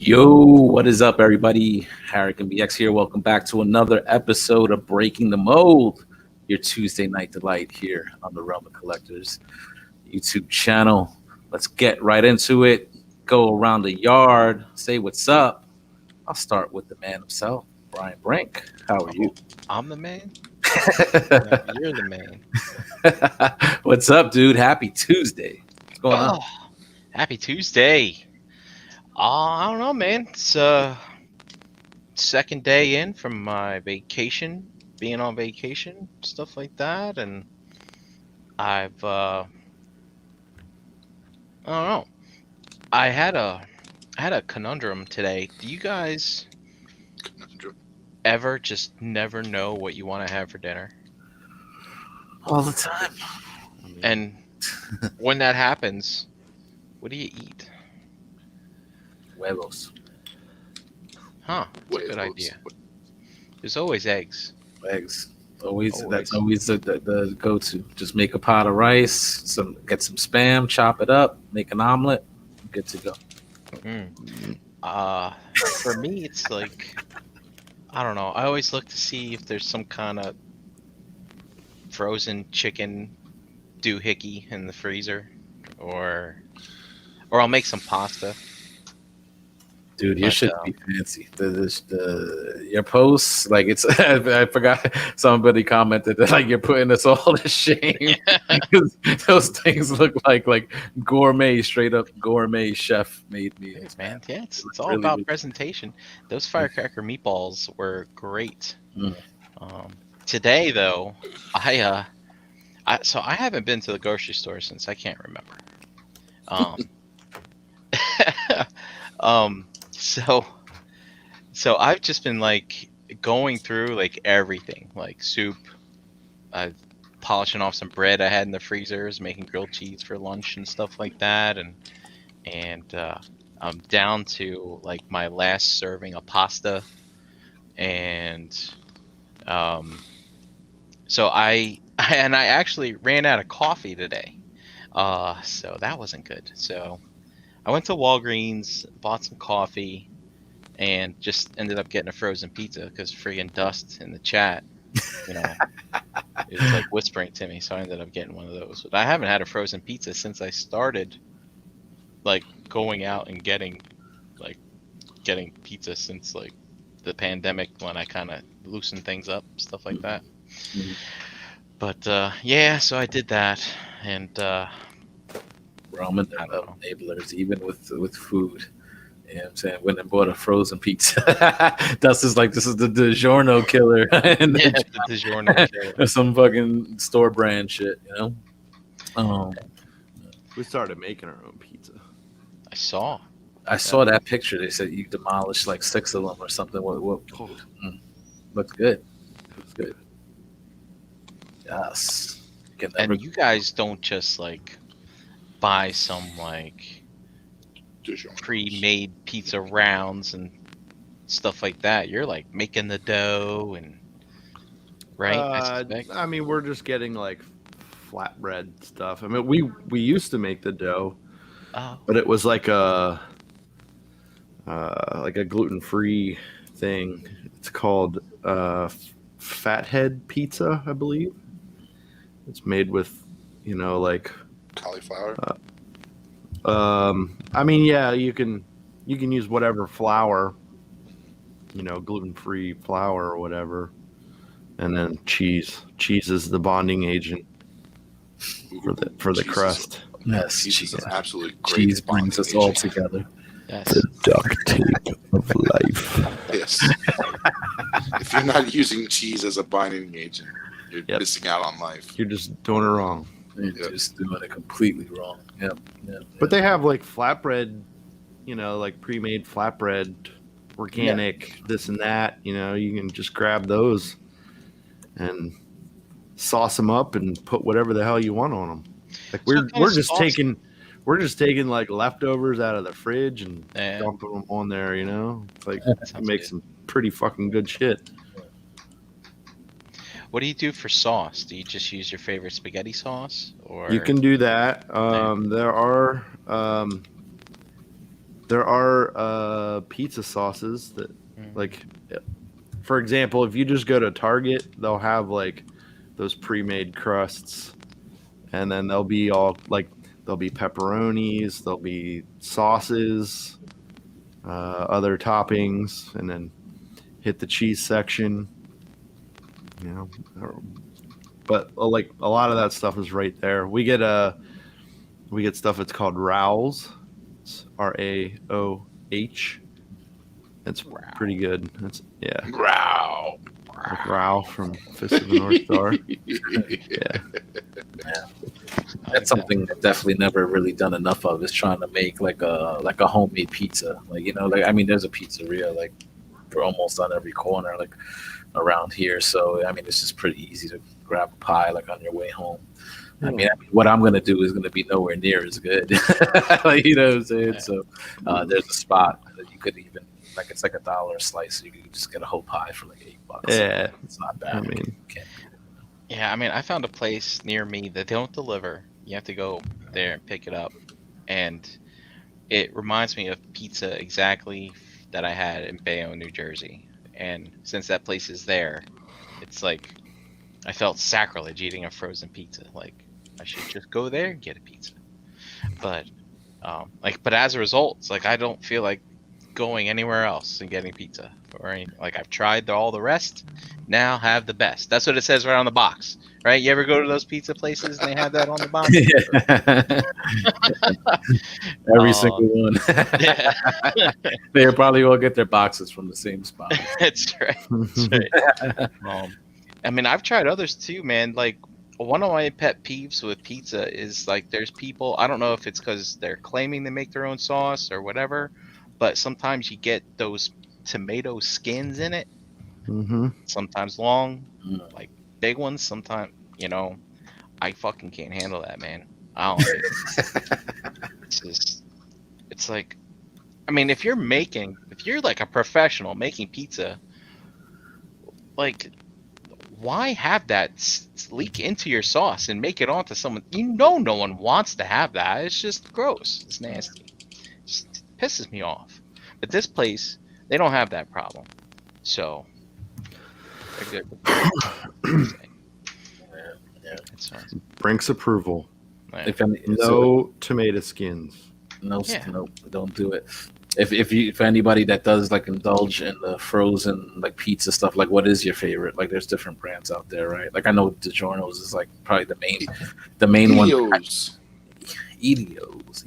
Yo, what is up, everybody? Harrigan BX here. Welcome back to another episode of Breaking the Mold, your Tuesday night delight here on the Realm of Collectors YouTube channel. Let's get right into it. Go around the yard, say what's up. I'll start with the man himself, Brian Brink. How are you? I'm the man? No, you're the man. What's up, dude? Happy Tuesday. What's going on? Happy Tuesday. I don't know, man. It's second day in from my vacation, being on vacation, stuff like that, and I've I don't know. I had a conundrum today. Do you guys ever just never know what you want to have for dinner? All the time. And when that happens, what do you eat? Huevos. Huh, that's a good idea. There's always eggs. Eggs. That's always the go-to. Just make a pot of rice, get some Spam, chop it up, make an omelet, good to go. For me, it's like, I don't know. I always look to see if there's some kind of frozen chicken doohickey in the freezer, or I'll make some pasta. Dude, your shit be fancy. Your posts, like it's I forgot somebody commented that like you're putting us all to shame because those things look like gourmet, straight up gourmet chef made meals. Man, yeah, it's all really about presentation. Those firecracker meatballs were great. Today though, I haven't been to the grocery store since I can't remember. So I've just been like going through like everything, like soup, polishing off some bread I had in the freezers, making grilled cheese for lunch and stuff like that, and I'm down to like my last serving of pasta, and so I actually ran out of coffee today, so that wasn't good. So I went to Walgreens, bought some coffee, and just ended up getting a frozen pizza because friggin' Dust in the chat, it was like whispering to me, so I ended up getting one of those. But I haven't had a frozen pizza since I started like going out and getting pizza since like the pandemic, when I kind of loosened things up, stuff like that. But yeah, so I did that, and Roman enablers, even with food. You know what I'm saying? Went and bought a frozen pizza. This is the DiGiorno killer. And the DiGiorno killer. Or some fucking store brand shit, We started making our own pizza. I saw that picture. They said you demolished like 6 of them or something. What looks good. Looks good. Yes. And you guys don't just like buy some like pre-made pizza rounds and stuff like that. You're like making the dough and right. I mean, we're just getting like flatbread stuff. I mean, we used to make the dough, but it was like a gluten-free thing. It's called Fathead Pizza, I believe. It's made with, like cauliflower. I mean, yeah, you can use whatever flour, gluten-free flour or whatever, and then cheese. Cheese is the bonding agent for the crust. Yes, cheese is absolutely great. Cheese brings us all together. Yes. The duct tape of life. Yes. If you're not using cheese as a binding agent, you're missing out on life. You're just doing it wrong. You're just doing it completely wrong. Yep. But they have like flatbread, like pre-made flatbread, organic, this and that. You can just grab those and sauce them up and put whatever the hell you want on them. Like we're just taking like leftovers out of the fridge and dumping them on there. It's like make some pretty fucking good shit. What do you do for sauce? Do you just use your favorite spaghetti sauce, or you can do that? There are There are pizza sauces that, like, for example, if you just go to Target, they'll have like those pre-made crusts, and then there'll be pepperonis, there'll be sauces, other toppings, and then hit the cheese section. You know, but like a lot of that stuff is right there. We get stuff that's called Rao's. It's Raoh. It's pretty good. It's Wow. like Rao from Fist of the North Star. Yeah. That's something I've definitely never really done enough of, is trying to make like a homemade pizza. Like, you know, like, I mean, there's a pizzeria like for almost on every corner like around here. So I mean, it's just pretty easy to grab a pie like on your way home. I mean, what I'm gonna do is gonna be nowhere near as good. Like, you know what I'm saying? So there's a spot that you could even, like, it's like $1 a slice. So you could just get a whole pie for like $8. Yeah. It's not bad. I mean, Yeah, I mean, I found a place near me that they don't deliver. You have to go there and pick it up, and it reminds me of pizza exactly that I had in Bayonne, New Jersey. And since that place is there, it's like I felt sacrilege eating a frozen pizza. Like, I should just go there and get a pizza. But but as a result, it's like I don't feel like going anywhere else and getting pizza or anything. Like, I've tried all the rest. Now have the best. That's what it says right on the box, right? You ever go to those pizza places and they have that on the box? Every single one. Yeah. They probably all get their boxes from the same spot. That's right. That's right. I mean, I've tried others too, man. Like, one of my pet peeves with pizza is like there's people, I don't know if it's because they're claiming they make their own sauce or whatever, but sometimes you get those tomato skins in it. mm-hmm. Sometimes long, like big ones. Sometimes, you know, I fucking can't handle that, man. I don't like it. It's just, it's like, I mean, if you're like a professional making pizza, like, why have that leak into your sauce and make it onto someone? You know, no one wants to have that. It's just gross. It's nasty. It just pisses me off. But this place, they don't have that problem. So, they're good. It's fine. Brinks approval. Yeah. If any, No tomato skins. no, Yeah. no, don't do it. If anybody that does like indulge in the frozen like pizza stuff, like, what is your favorite? Like, there's different brands out there, right? Like, I know DiGiorno's is like probably the main one. Elio's. Elio's.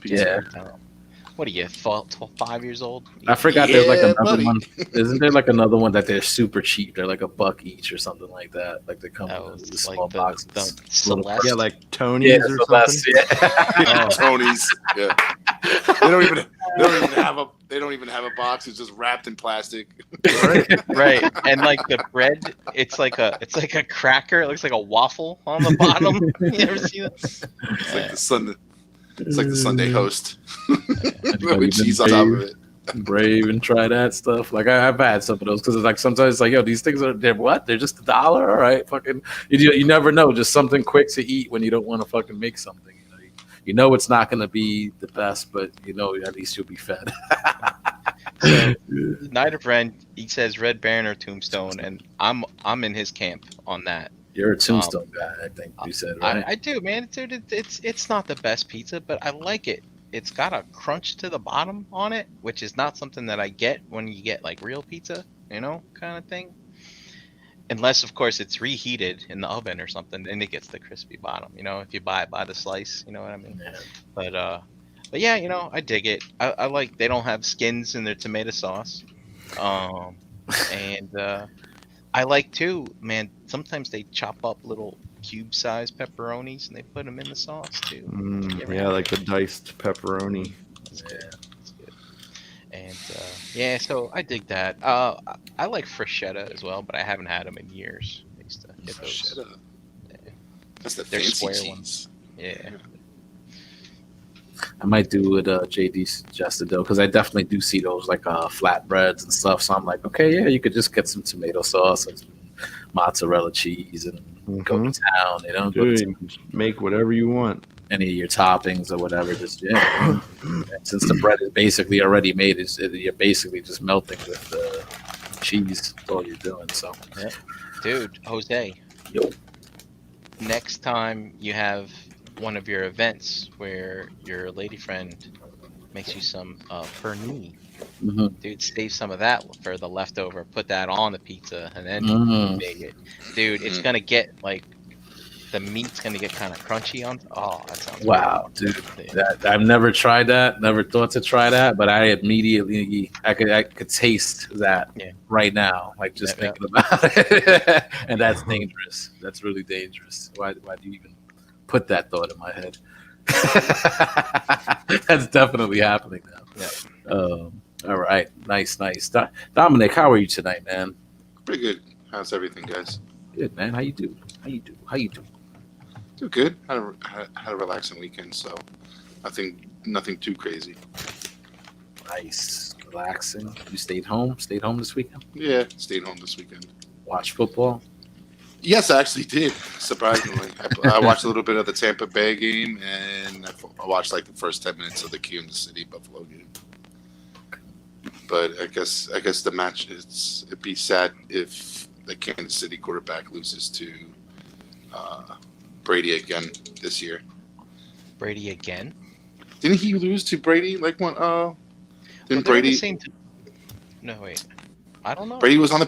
Yeah. What are you, 5 years old? I forgot there's like Yeah, another buddy. one. Isn't there like another one that they're super cheap? They're like $1 each or something like that. Like, they come Oh, in these it's small like boxes. the Little- Celeste. Yeah, like Tony's Yeah, or Celeste, something. yeah. Tony's. Yeah. They don't even have a box. It's just wrapped in plastic. Right, and like the bread, it's like a cracker. It looks like a waffle on the bottom. You ever see that? It's like the Sunday. It's like the Sunday host Anybody with cheese on top of it. Brave and try that stuff. Like, I've had some of those because it's like sometimes it's like, yo, these things they're just $1. All right, fucking. You never know. Just something quick to eat when you don't want to fucking make something. You know it's not going to be the best, but you know at least you'll be fed. So, Night of Ren, he says Red Baron or Tombstone, and I'm in his camp on that. You're a Tombstone guy, I think you said, right? I do, man. Dude, it's not the best pizza, but I like it. It's got a crunch to the bottom on it, which is not something that I get when you get like real pizza, you know, kind of thing. Unless, of course, it's reheated in the oven or something, and it gets the crispy bottom. You know, if you buy it by the slice, you know what I mean. Yeah. But yeah, you know, I dig it. I like they don't have skins in their tomato sauce, and I like too, man. Sometimes they chop up little cube-sized pepperonis and they put them in the sauce too. Yeah, like the diced pepperoni. It's good. It's good. And yeah, so I dig that. I like Freshetta as well, but I haven't had them in years. I used to get those. Shut up. That's the They're fancy square cheese. ones. Yeah. I might do what JD suggested though, because I definitely do see those like flatbreads and stuff. So I'm like, okay, yeah, you could just get some tomato sauce and some mozzarella cheese and go to town. You know, go to Dude, make whatever you want. any of your toppings or whatever. Just yeah. Since the bread is basically already made, you're basically just melting with the cheese. That's all you're doing. So, Dude, Jose. Yo. Next time you have one of your events where your lady friend makes you some pernini, dude, save some of that for the leftover. Put that on the pizza and then bake it. Dude, it's gonna get like the meat's gonna get kind of crunchy on. Oh, that sounds wow, dude. I've never tried that. Never thought to try that, but I immediately I could taste that right now. Like just thinking about it, and that's dangerous. That's really dangerous. Why do you even put that thought in my head? That's definitely happening now. Yeah. All right, nice. Dominic, how are you tonight, man? Pretty good. How's everything, guys? Good, man. How you do? Do good. Had a relaxing weekend, so nothing too crazy. Nice, relaxing. You stayed home this weekend? Yeah, stayed home this weekend. Watch football? Yes, I actually did. Surprisingly, I watched a little bit of the Tampa Bay game, and I watched like the first 10 minutes of the Kansas City Buffalo game. But I guess the match it'd be sad if the Kansas City quarterback loses to Brady again this year. Brady again? Didn't he lose to Brady like one? Didn't Well, Brady? No, wait. I don't know. Brady was on the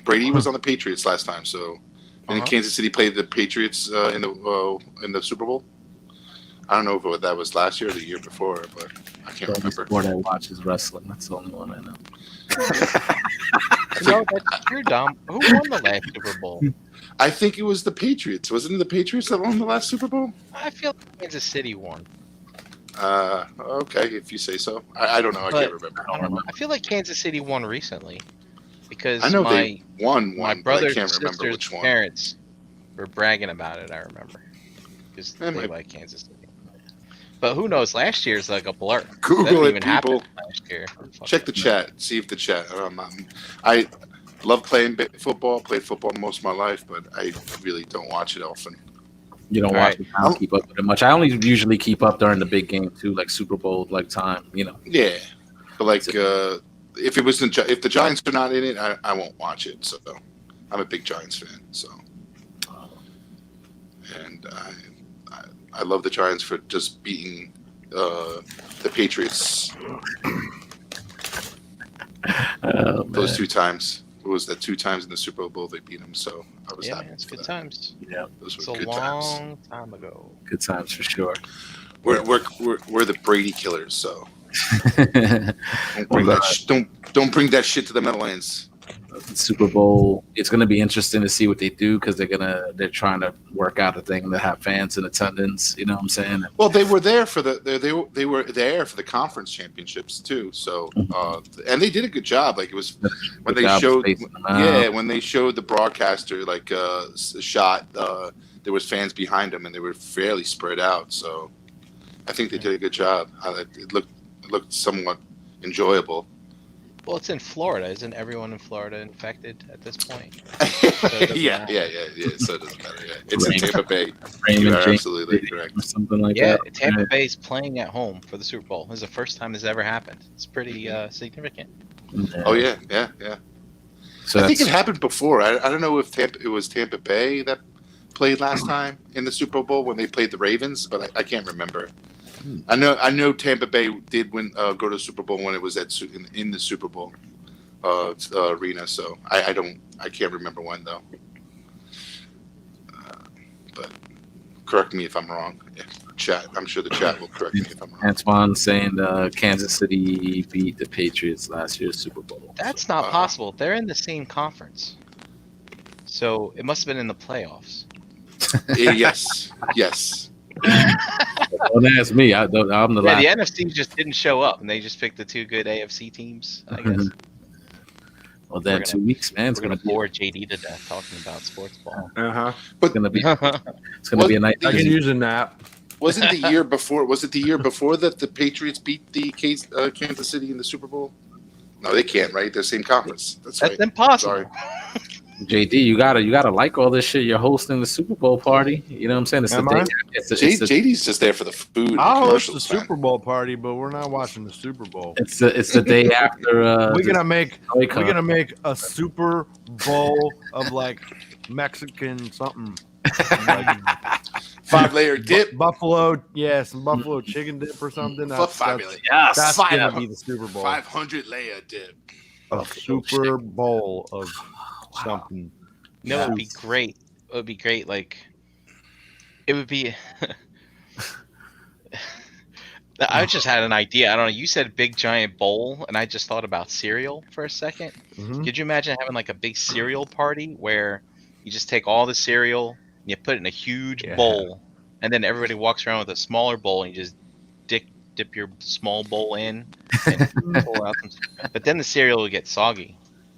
Brady was on the Patriots last time. So, and Kansas City played the Patriots in the Super Bowl. I don't know if that was last year or the year before, but I can't remember. The sport I watch is wrestling. That's the only one I know. No, you're dumb. Who won the last Super Bowl? I think it was the Patriots. Wasn't it the Patriots that won the last Super Bowl? I feel like Kansas City won. Okay, if you say so. I don't know. I can't remember. I feel like Kansas City won recently because I know they won my one, brother's but I can't remember sister's which one. parents were bragging about it. I remember because they might- like Kansas City. But who knows? Last year's like a blur. Google That didn't it, even happen people. last year. Check the chat. See if the chat. I love playing football. Played football most of my life, but I really don't watch it often. You don't watch it. I don't keep up with it much. I only usually keep up during the big game too, like Super Bowl like time. Yeah, but like if the Giants are not in it, I won't watch it. So I'm a big Giants fan. So and I love the Giants for just beating the Patriots those 2 times. It was that 2 times in the Super Bowl they beat them. So I was happy. Man, it's for good that. times. Yeah, Those It's were a good times. long time ago. good times for sure. We're the Brady killers. So Well, don't bring that shit to the Meadowlands. Super Bowl. It's going to be interesting to see what they do because they're trying to work out a thing to have fans in attendance. You know what I'm saying? Well, they were there for they were there for the conference championships too. So and they did a good job. Like it was when they showed when they showed the broadcaster like a shot. There was fans behind them and they were fairly spread out. So I think they did a good job. It looked somewhat enjoyable. Well, it's in Florida. Isn't everyone in Florida infected at this point? Yeah. So it doesn't matter. Yeah. It's in Tampa Bay. Raymond You are James absolutely correct. or something like Yeah, that. Tampa Bay's playing at home for the Super Bowl. This is the first time this ever happened. It's pretty significant. Oh yeah. So I think that's- it happened before. I don't know if it was Tampa Bay that played last time in the Super Bowl when they played the Ravens, but I can't remember. I know Tampa Bay did win go to the Super Bowl when it was in the Super Bowl arena. So I can't remember when though. But correct me if I'm wrong. Yeah, chat. I'm sure the chat will correct me if I'm wrong. Antoine saying Kansas City beat the Patriots last year's Super Bowl. That's not possible. They're in the same conference. So it must have been in the playoffs. Yes. Don't ask me. I'm the last. The NFC just didn't show up, and they just picked the 2 good AFC teams, I guess. Well, then 2 weeks, man. It's We're gonna going to bore JD to death talking about sports ball. It's gonna be a nice. I can use a nap. Wasn't the year before? Was it the year before that the Patriots beat the Kansas City in the Super Bowl? No, they can't. Right? They're same conference. That's right. That's impossible. Sorry. JD, you gotta like all this shit. You're hosting the Super Bowl party. You know what I'm saying? It's Am the day. I? JD's just there for the food. I'll host the commercials, man. Super Bowl party, but we're not watching the Super Bowl. It's the day after. We're gonna make a Super Bowl of like Mexican something. Like 5-layer dip. Buffalo, some buffalo chicken dip or something. Fuck 5-layer. Yes, That's gonna be the Super Bowl. 500-layer dip. A Super Bowl of something. No, it would be great. It would be great. Like, it would be. I just had an idea. I don't know. You said big giant bowl, and I just thought about cereal for a second. Mhm. Could you imagine having like a big cereal party where you just take all the cereal, and you put it in a huge bowl, and then everybody walks around with a smaller bowl, and you just dip your small bowl in, and pull out some. But then the cereal will get soggy,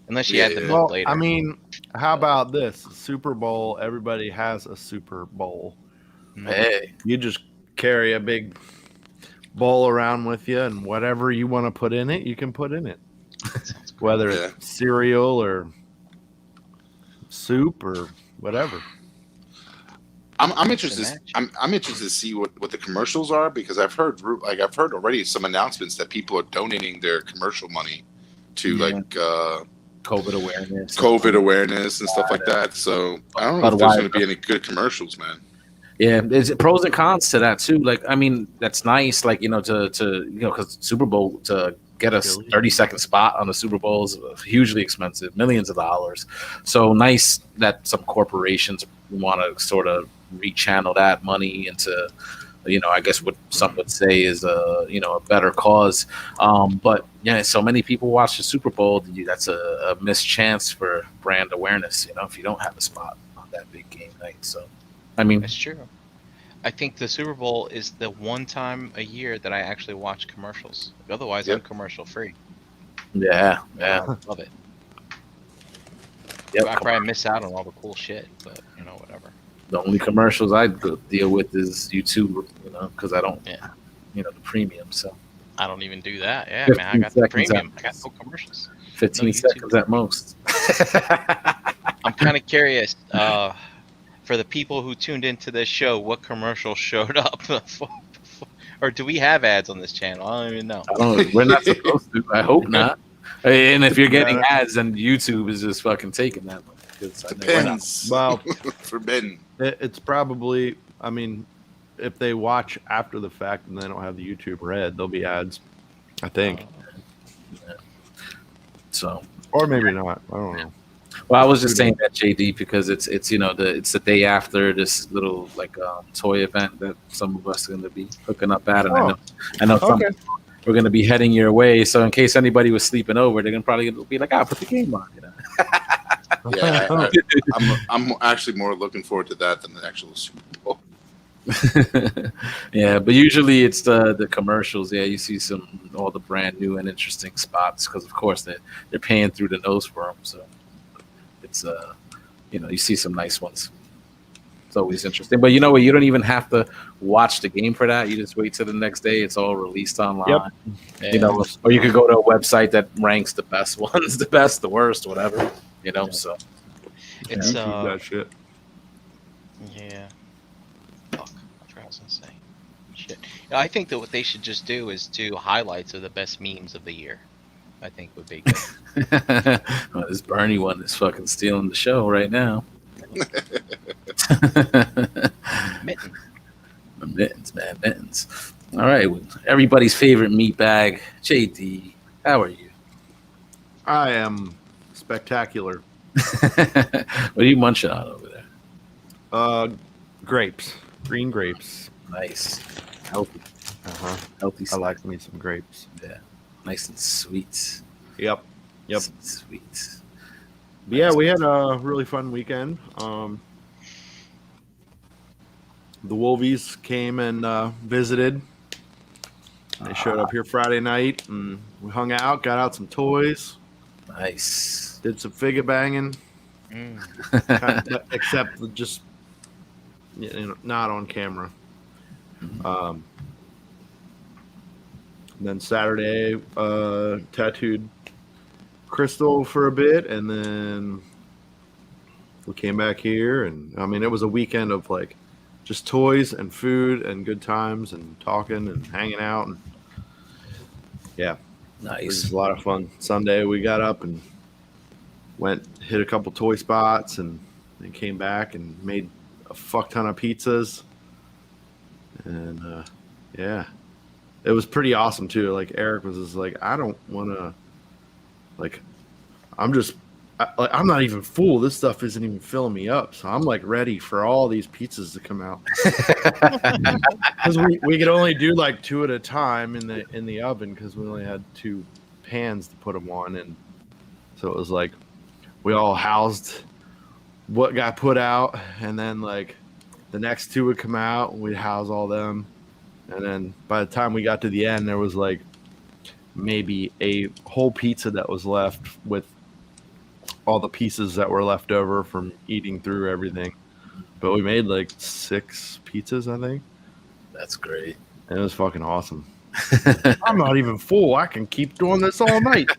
unless you add the milk later. I mean, how about this Super Bowl? Everybody has a Super Bowl. Hey, You just carry a big bowl around with you, and whatever you want to put in it, you can put in it. Whether it's cereal or soup or whatever. I'm interested. I'm interested to see what the commercials are, because I've heard already some announcements that people are donating their commercial money to COVID awareness and stuff like that. So I don't know if there's going to be any good commercials, man. Yeah, there's pros and cons to that too. Like, I mean, that's nice. Like, because Super Bowl, to get a 30-second spot on the Super Bowl is hugely expensive, millions of dollars. So nice that some corporations want to sort of rechannel that money into, I guess what some would say is a better cause. But yeah, so many people watch the Super Bowl. That's a missed chance for brand awareness. If you don't have a spot on that big game night. So, I mean, That's true. I think the Super Bowl is the one time a year that I actually watch commercials. Otherwise, I'm commercial free. Yeah. I love it. Yep. I probably miss out on all the cool shit, but whatever. The only commercials I deal with is YouTube, because I don't, the premium. So I don't even do that. Yeah, man, I got the premium. I got no commercials. 15 seconds at most. I'm kind of curious. For the people who tuned into this show, what commercial showed up? Or do we have ads on this channel? I don't even know. We're not supposed to. I hope not. And if you're getting ads, then YouTube is just fucking taking that one. Depends. Well, forbidden. It's probably, I mean, if they watch after the fact and they don't have the YouTube Red, there'll be ads, I think. So, or maybe not. I don't know. Well, I was just saying that, JD, because it's it's the day after this little toy event that some of us are going to be hooking up at, and I know some we're going to be heading your way. So in case anybody was sleeping over, they're going to probably be like, put the game on, Yeah, I'm actually more looking forward to that than the actual Super Bowl. Yeah, but usually it's the commercials. Yeah, you see all the brand new and interesting spots because, of course, they're paying through the nose for them. So it's you see some nice ones. It's always interesting. But you know what? You don't even have to watch the game for that. You just wait till the next day. It's all released online. Yep. Or you could go to a website that ranks the best ones, the best, the worst, whatever. So it's that shit. Yeah. Fuck. I forgot what I was gonna say. Shit. I think that what they should just do is do highlights of the best memes of the year. I think would be good. Well, this Bernie one is fucking stealing the show right now. Mittens, man, mittens. All right, everybody's favorite meat bag, JD. How are you? I am spectacular. What are you munching on over there? Grapes, green grapes. Nice, healthy. Healthy. I like me some grapes. Yeah, nice and sweet. Yep. Nice and sweet. But yeah, we had a really fun weekend. The Wolvies came and visited. They showed up here Friday night, and we hung out, got out some toys. Nice. Did some figure banging. Except just not on camera. And then Saturday, tattooed Crystal for a bit, and then we came back here, and I mean, it was a weekend of like just toys and food and good times and talking and hanging out. And yeah, it was Nice. a lot of fun. Sunday, we got up and hit a couple toy spots, and then came back and made a fuck ton of pizzas. And yeah, it was pretty awesome too. Like Eric was just like, I don't want to, like, I'm not even full. This stuff isn't even filling me up. So I'm like ready for all these pizzas to come out. Because we could only do like 2 at a time in the oven because we only had 2 pans to put them on, and so it was like we all housed what got put out, and then like the next 2 would come out, and we'd house all them, and then by the time we got to the end, there was like maybe a whole pizza that was left with all the pieces that were left over from eating through everything. But we made like 6 pizzas, I think. That's great. And it was fucking awesome. I'm not even full. I can keep doing this all night.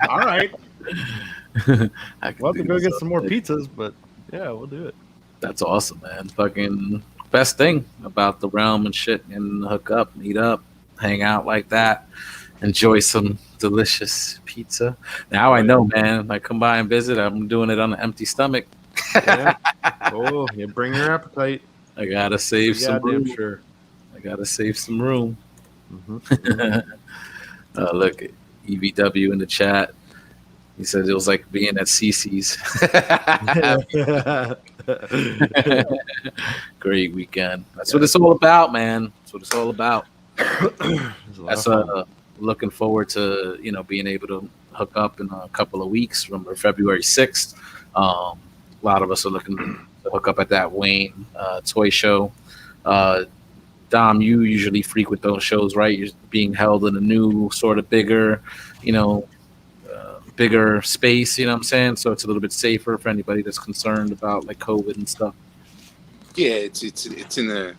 All right. I can We'll have to do go this get all some more day. pizzas, but yeah, we'll do it. That's awesome, man. Fucking best thing about the realm and shit, and hook up, meet up, hang out like that, enjoy some delicious pizza. Now I know, man. I come by and visit. I'm doing it on an empty stomach. Yeah. Oh, you bring your appetite. I gotta save some Goddamn room. sure. I gotta save some room. Mhm. Look, EVW in the chat. He said it was like being at CC's. Great weekend. That's what it's all about, man. That's what it's all about. That's looking forward to being able to hook up in a couple of weeks. Remember February 6th. A lot of us are looking to hook up at that Wayne toy show. Dom, you usually frequent those shows, right? You're being held in a new sort of bigger, bigger space, you know what I'm saying? So it's a little bit safer for anybody that's concerned about like COVID and stuff. Yeah, it's in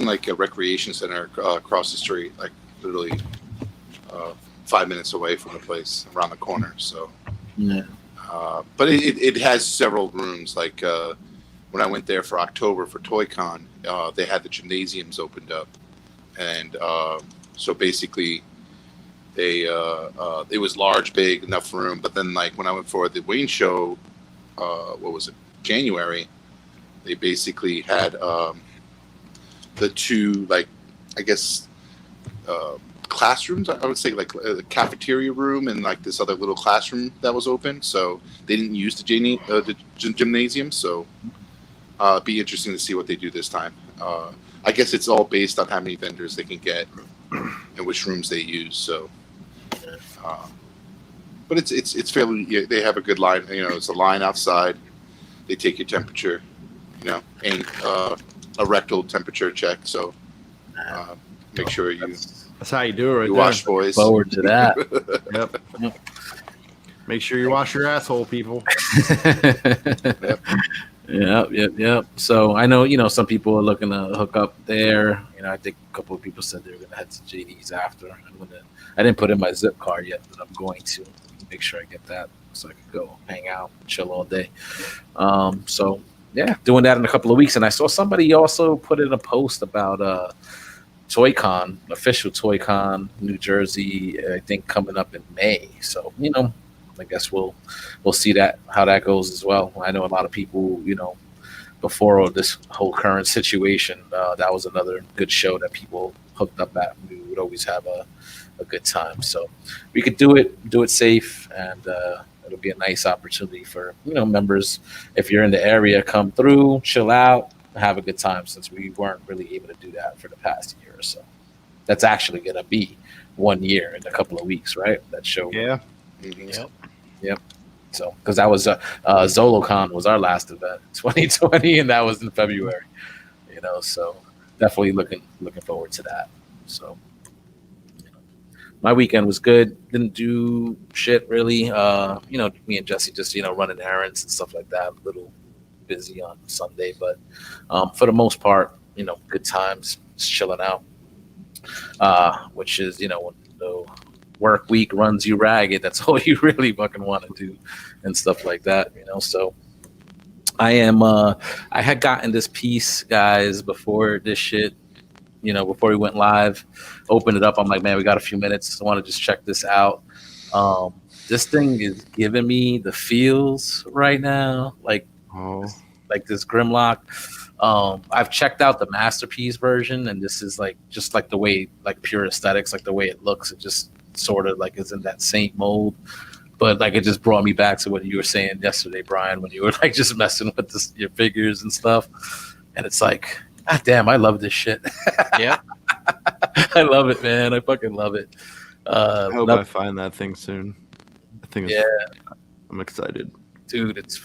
like a recreation center across the street, like literally 5 minutes away from the place, around the corner. So, Yeah. but it has several rooms. Like when I went there for October for ToyCon, they had the gymnasiums opened up, and so basically it was large, big, enough room. But then like when I went for the Wayne show, what was it, January? They basically had the 2, like, I guess, classrooms. I would say like the cafeteria room and like this other little classroom that was open. So they didn't use the gymnasium. So it'd be interesting to see what they do this time. I guess it's all based on how many vendors they can get and which rooms they use. So, but it's fairly. Yeah, they have a good line. It's a line outside. They take your temperature. And a rectal temperature check. So make sure That's how you do it right you there. wash, boys. Forward to that. Yep. Make sure you wash your asshole, people. Yep. So I know, some people are looking to hook up there. I think a couple of people said they were going to head to JD's after. I didn't put in my zip card yet, but I'm going to make sure I get that so I can go hang out, chill all day. So yeah, doing that in a couple of weeks. And I saw somebody also put in a post about ToyCon, official ToyCon, New Jersey, I think coming up in May. So, I guess we'll see how that goes as well. I know a lot of people, before this whole current situation, that was another good show that people hooked up at. We would always have a good time. So we could do it safe, and it'll be a nice opportunity for members. If you're in the area, come through, chill out, have a good time, since we weren't really able to do that for the past year or so. That's actually going to be 1 year in a couple of weeks, right? That show. Yeah. Yep. So, because that was ZoloCon was our last event, 2020, and that was in February. So definitely looking forward to that. So, my weekend was good. Didn't do shit really. Me and Jesse just running errands and stuff like that. A little busy on Sunday, but for the most part, good times, just chilling out. Which is when the work week runs you ragged, that's all you really fucking want to do, and stuff like that. So I had gotten this piece, guys, before this shit. Before we went live, opened it up. I'm like, man, we got a few minutes. I want to just check this out. This thing is giving me the feels right now, like this Grimlock. I've checked out the Masterpiece version, and this is just like the way, like pure aesthetics, like the way it looks. It just sort of like is in that same mold. But like it just brought me back to what you were saying yesterday, Brian, when you were like just messing with your figures and stuff. And it's like, God damn, I love this shit. Yeah. I love it, man. I fucking love it. I hope I find that thing soon. I think I'm excited. Dude, it's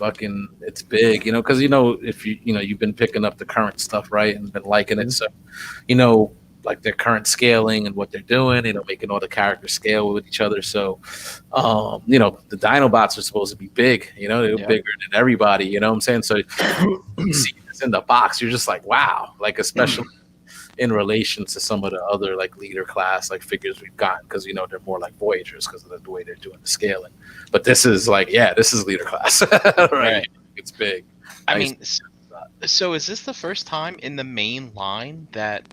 big, because if you've been picking up the current stuff, right, and been liking it, so like their current scaling and what they're doing, making all the characters scale with each other. So the Dinobots are supposed to be big, they're bigger than everybody, you know what I'm saying? So you see this in the box, you're just like, wow, like especially in relation to some of the other like leader class like figures we've gotten, because they're more like Voyagers because of the way they're doing the scaling. But this is like, this is leader class. Right. It's big. I mean, so is this the first time in the main line that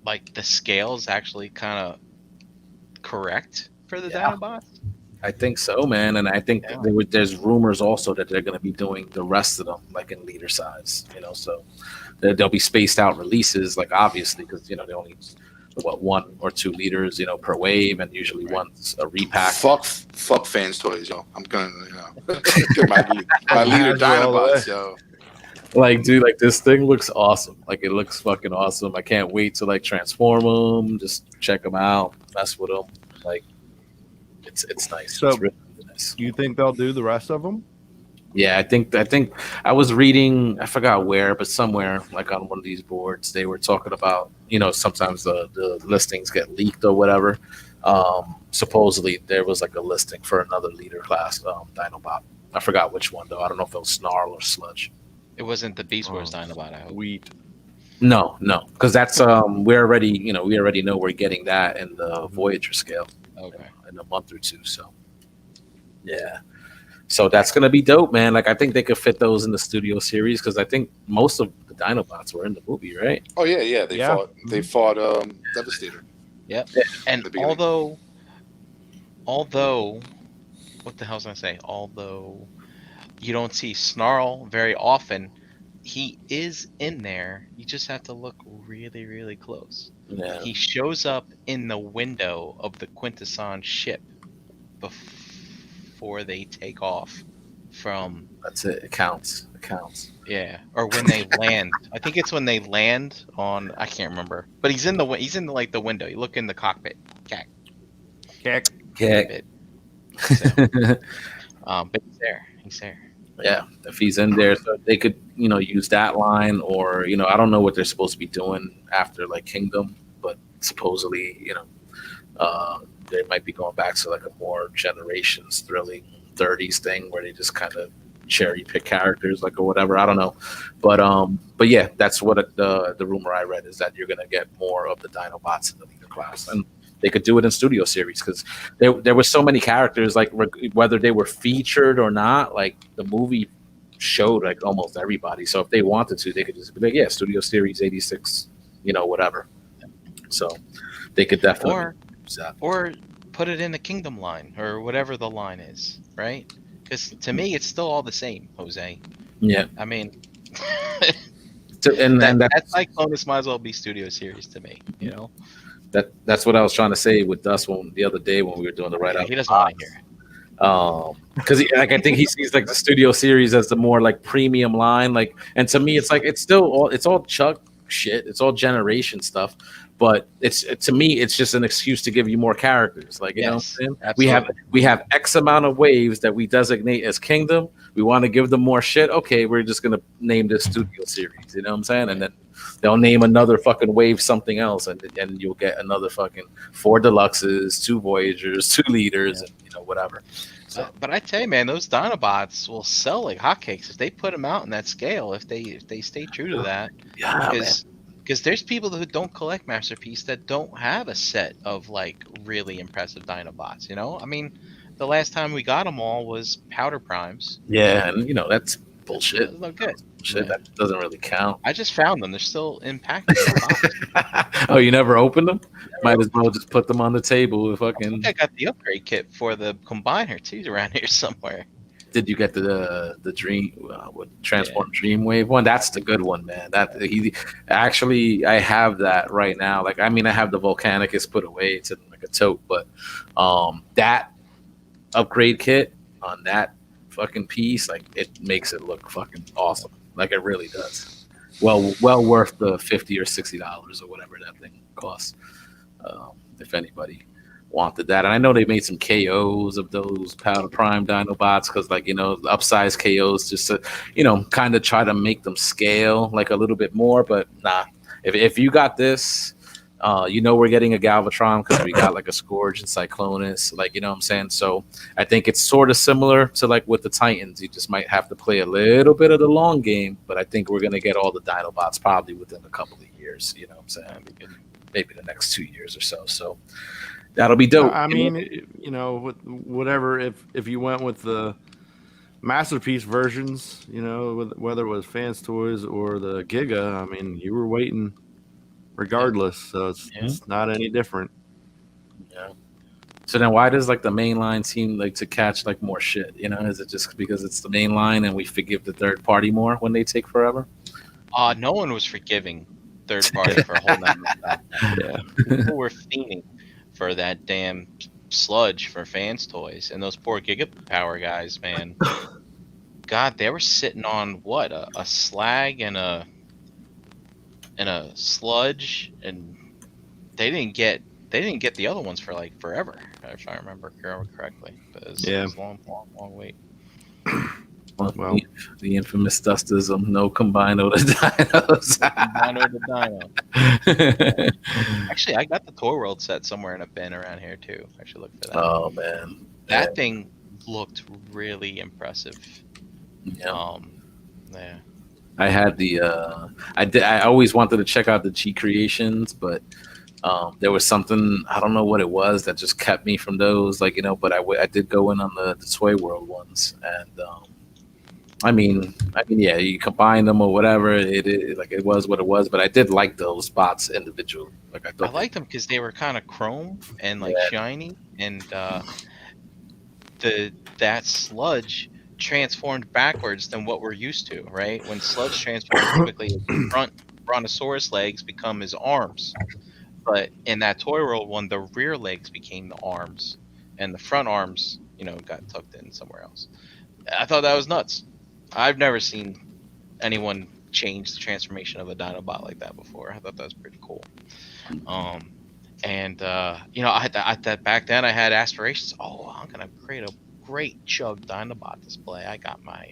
like the scale is actually kind of correct for the Dinobots? I think so, man, and I think there's rumors also that they're going to be doing the rest of them like in leader size, so there'll be spaced out releases, like obviously because they only one or two leaders, per wave, and usually one's a repack. Fuck fans toys, yo. I'm gonna get my leader Dinobots, yo. Like, dude, like this thing looks awesome. Like it looks fucking awesome. I can't wait to like transform them, just check them out, mess with them. Like it's nice. So, it's really nice. You think they'll do the rest of them? Yeah, I think I was reading, I forgot where, but somewhere like on one of these boards, they were talking about, sometimes the listings get leaked or whatever. Supposedly there was like a listing for another leader class Dinobot. I forgot which one though. I don't know if it was Snarl or Sludge. It wasn't the Beast Wars Dinobot, I hope. Wheat. No, because that's we already know we're getting that in the Voyager scale. Okay. In a month or two. So yeah. So that's gonna be dope, man. Like I think they could fit those in the studio series because I think most of the Dinobots were in the movie, right? Oh yeah. They fought Devastator. Yep. And although what the hell was I gonna say? Although you don't see Snarl very often, he is in there. You just have to look really, really close. Yeah. He shows up in the window of the Quintesson ship before they take off from. That's it. It counts. Yeah, or when they land. I think it's when they land on. I can't remember, but he's in the like the window. You look in the cockpit. Cack. So, but he's there. Yeah, if he's in there, so they could, use that line, or I don't know what they're supposed to be doing after like Kingdom, but supposedly, they might be going back to like a more Generations thrilling 30s thing where they just kind of cherry pick characters, like, or whatever. I don't know, but yeah, that's what the rumor I read is that you're gonna get more of the Dinobots in the leader class, and they could do it in studio series because there were so many characters, like whether they were featured or not, like the movie showed like almost everybody. So if they wanted to, they could just be like, yeah, studio series 86, whatever. So they could definitely or put it in the Kingdom line or whatever the line is, right? Because to me, it's still all the same, Jose. Yeah, I mean, and that Cyclonus might as well be studio series to me, That's what I was trying to say with Dust the other day when we were doing the write-up. He doesn't want to hear it. Because I think he sees like the studio series as the more like premium line, like, and to me it's like it's all Chuck shit, it's all Generation stuff, but to me it's just an excuse to give you more characters, like, you know what I'm saying? Absolutely. We have X amount of waves that we designate as Kingdom. We want to give them more shit. Okay, we're just gonna name this studio series, you know what I'm saying? And then they'll name another fucking wave something else, and you'll get another fucking 4 deluxes, 2 Voyagers, 2 leaders, and whatever. So, but I tell you, man, those Dinobots will sell like hotcakes if they put them out in that scale. If they stay true to that, yeah, because Because there's people who don't collect Masterpiece that don't have a set of like really impressive Dinobots. I mean, the last time we got them all was Powder Primes. Yeah, and that's bullshit. It look good. Shit, that doesn't really count. I just found them. They're still in packaging. Oh, you never opened them? Might as well just put them on the table. With fucking. I got the upgrade kit for the combiner too around here somewhere. Did you get the Dream Transform Dreamwave one? That's the good one, man. I have that right now. Like, I mean, I have the Volcanicus put away. It's in like a tote, but that upgrade kit on that fucking piece, like, it makes it look fucking awesome. Like, it really does. Well worth the $50 or $60 or whatever that thing costs. If anybody wanted that. And I know they made some KOs of those Powder Prime Dinobots because, like, the upsize KOs just to, kind of try to make them scale like a little bit more. But nah, if you got this, we're getting a Galvatron because we got like a Scourge and Cyclonus, like, you know what I'm saying? So I think it's sort of similar to like with the Titans. You just might have to play a little bit of the long game, but I think we're going to get all the Dinobots probably within a couple of years, you know what I'm saying? Maybe the next 2 years or so. So that'll be dope. I mean, with whatever, if you went with the Masterpiece versions, whether it was Fans Toys or the Giga, I mean, you were waiting regardless, so it's not any different. Yeah. So then why does like the main line seem like to catch like more shit? Is it just because it's the main line and we forgive the third party more when they take forever? No one was forgiving third party for holding that. Yeah. People were fiending for that damn sludge for Fans Toys, and those poor Giga Power guys, man. God, they were sitting on what, a slag and a sludge, and they didn't get the other ones for like forever, if I remember correctly. But it was a long wait. Well, the infamous Dustism, no Combino to Dinos. Combino to Dino. Actually, I got the Toy World set somewhere in a bin around here too. I should look for that. Oh man, that thing looked really impressive. Yeah. Yeah. I had I always wanted to check out the G Creations, but there was something, I don't know what it was, that just kept me from those. Like, but I did go in on the Toy World ones, and I mean, yeah, you combine them or whatever. It was what it was, but I did like those spots individually. Like, I liked them because they were kind of chrome and like shiny, and that sludge transformed backwards than what we're used to, right? When sludge transforms, typically his front brontosaurus legs become his arms, but in that Toy World one, the rear legs became the arms, and the front arms, got tucked in somewhere else. I thought that was nuts. I've never seen anyone change the transformation of a Dinobot like that before. I thought that was pretty cool. Back then I had aspirations. Oh, I'm gonna create a great Chug Dinobot display. I got my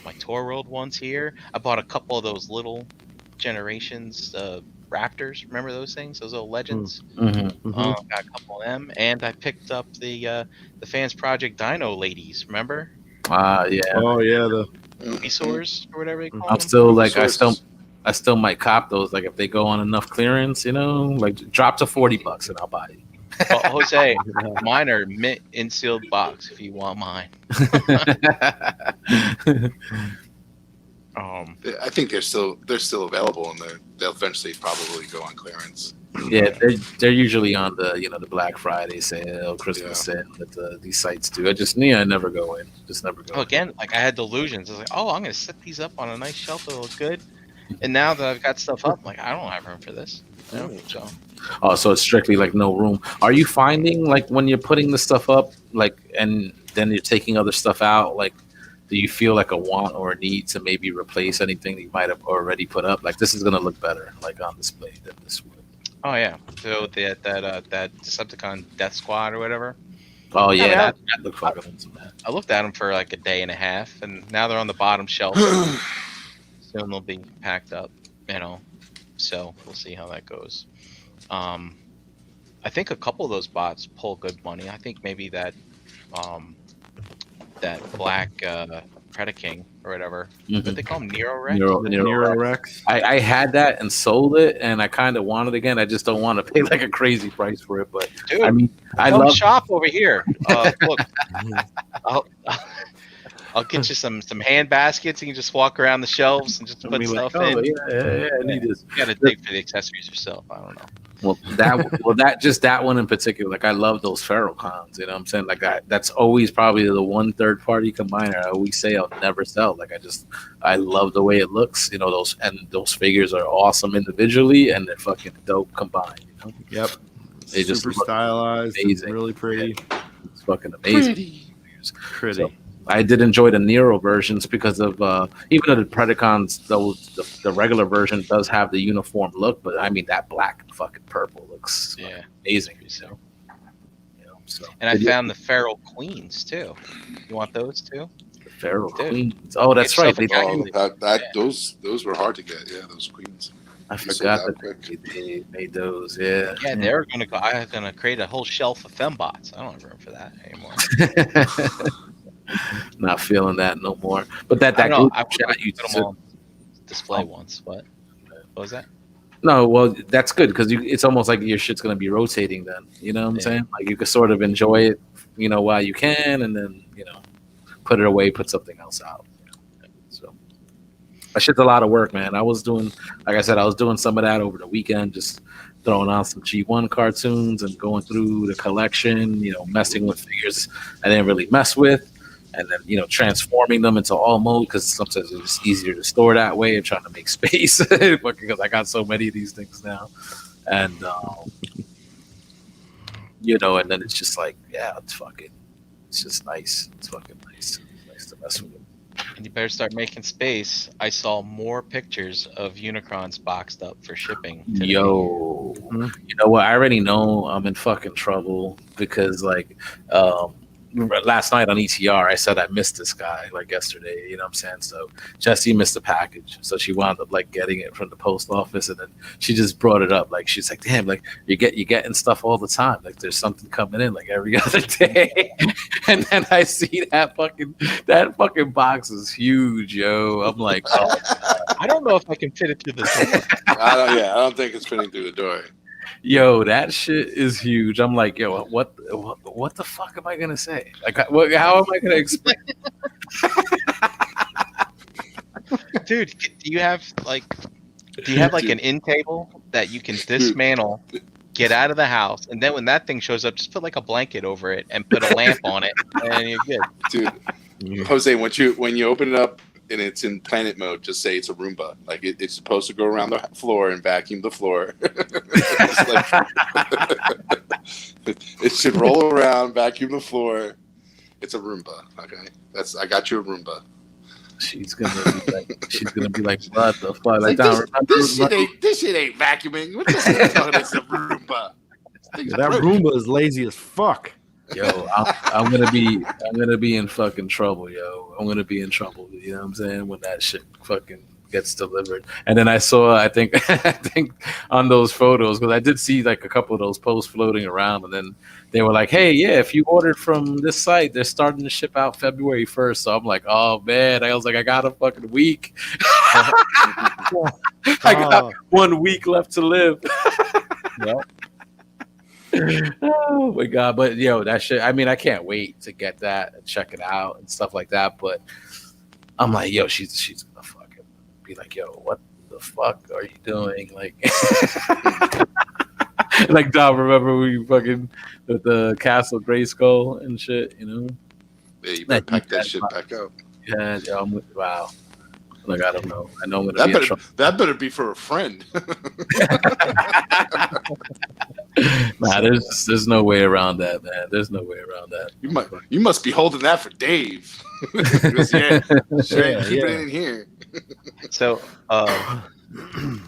my Toy World ones here. I bought a couple of those little Generations Raptors. Remember those things? Those little legends. Mm-hmm. Got a couple of them, and I picked up the Fans Project Dino ladies. Remember? Yeah. Oh yeah, the Venusaurs or whatever they call them. I'm still like, I still might cop those. Like, if they go on enough clearance, like drop to $40 and I'll buy it. Well, Jose, mine are mint in sealed box if you want mine. I think they're still available, and they'll eventually probably go on clearance. Yeah, they're usually on the the Black Friday sale, Christmas sale that these sites do. I never go in. Just never go. Again, like, I had delusions. I was like, oh, I'm gonna set these up on a nice shelf that look good. And now that I've got stuff up, I'm like, I don't have room for this. So. Oh, so it's strictly like no room. Are you finding, like, when you're putting the stuff up, like, and then you're taking other stuff out, like, do you feel like a want or a need to maybe replace anything that you might have already put up? Like, this is gonna look better, like, on display than this would. Oh yeah. So that Decepticon Death Squad or whatever. Oh yeah, that looked fucking awesome, man. I looked at them for like a day and a half, and now they're on the bottom shelf. Soon they'll be packed up, So we'll see how that goes. I think a couple of those bots pull good money. I think maybe that black Predaking or whatever. Mhm. What they call them, Nero Rex. Nero Rex. I had that and sold it, and I kind of want it again. I just don't want to pay like a crazy price for it. But Dude, I mean, I come love. shop over here. Look, I'll get you some hand baskets. You can just walk around the shelves and just I put mean, stuff like, in. yeah, I need this. You got to dig for the accessories yourself. I don't know. Well, that one in particular, like I love those Ferrocons. You know what I'm saying? Like that's always probably the one third party combiner I always say I'll never sell. Like I love the way it looks. You know, those figures are awesome individually and they're fucking dope combined. You know? Yep. They just super look stylized, amazing. really pretty. It's fucking amazing. Pretty. So, I did enjoy the Nero versions because of even though the Predacons, though the regular version does have the uniform look, but I mean that black and fucking purple looks amazing. So, and I found the Feral Queens too. You want those too? The Feral Queens. Oh, that's right. Those were hard to get. Yeah, those queens. I forgot that they made those. Yeah. Yeah, they're gonna go. I'm gonna create a whole shelf of fembots. I don't have room for that anymore. Not feeling that no more. But that I group shot you put them on display once. What was that? No, well, that's good because it's almost like your shit's gonna be rotating then. You know what I'm saying? Like you can sort of enjoy it, while you can, and then put it away, put something else out. So that shit's a lot of work, man. I was doing some of that over the weekend, just throwing out some G1 cartoons and going through the collection. Messing with figures I didn't really mess with. And then, transforming them into all mode because sometimes it's easier to store that way and trying to make space because I got so many of these things now. And, and then it's just like, it's just nice. It's fucking nice. It's nice to mess with them. And you better start making space. I saw more pictures of Unicrons boxed up for shipping today. Yo, you know what? I already know I'm in fucking trouble because, last night on ETR, I said I missed this guy yesterday. You know what I'm saying? So Jessie missed the package, so she wound up getting it from the post office, and then she just brought it up. She's like, "Damn, you're getting stuff all the time. There's something coming in every other day." And then I see that fucking box is huge, yo. I'm like, oh, I don't know if I can fit it through the door. I don't think it's fitting through the door. Yo, that shit is huge. I'm like, yo, what the fuck am I gonna say? How am I gonna explain? Dude, do you have an end table that you can dismantle, get out of the house, and then when that thing shows up, just put a blanket over it and put a lamp on it, and you're good. Dude, Jose, when you open it up and it's in planet mode, just say it's a Roomba. It's supposed to go around the floor and vacuum the floor. It should roll around, vacuum the floor. It's a Roomba. Okay, I got you a Roomba. She's gonna be like, what the fuck? This shit ain't vacuuming. What the hell? It's a Roomba. That Roomba is lazy as fuck. Yo, I'm gonna be in fucking trouble, yo. I'm gonna be in trouble. You know what I'm saying? When that shit fucking gets delivered. And then I saw, I think on those photos, because I did see a couple of those posts floating around, and then they were like, "Hey, yeah, if you ordered from this site, they're starting to ship out February 1st." So I'm like, "Oh man!" I was like, "I got a fucking week. I got 1 week left to live." Yep. Oh my god! But yo, that shit. I mean, I can't wait to get that and check it out and stuff like that. But I'm like, yo, she's gonna fucking be like, yo, what the fuck are you doing? Like Dom, remember we fucking with the Castle Grayskull and shit, Yeah, you better pack that shit back up. Yeah, yo, wow. I don't know. I know I'm gonna be in trouble. That better be for a friend. Nah, there's no way around that, man. There's no way around that. You must be holding that for Dave. Keep it in here. So,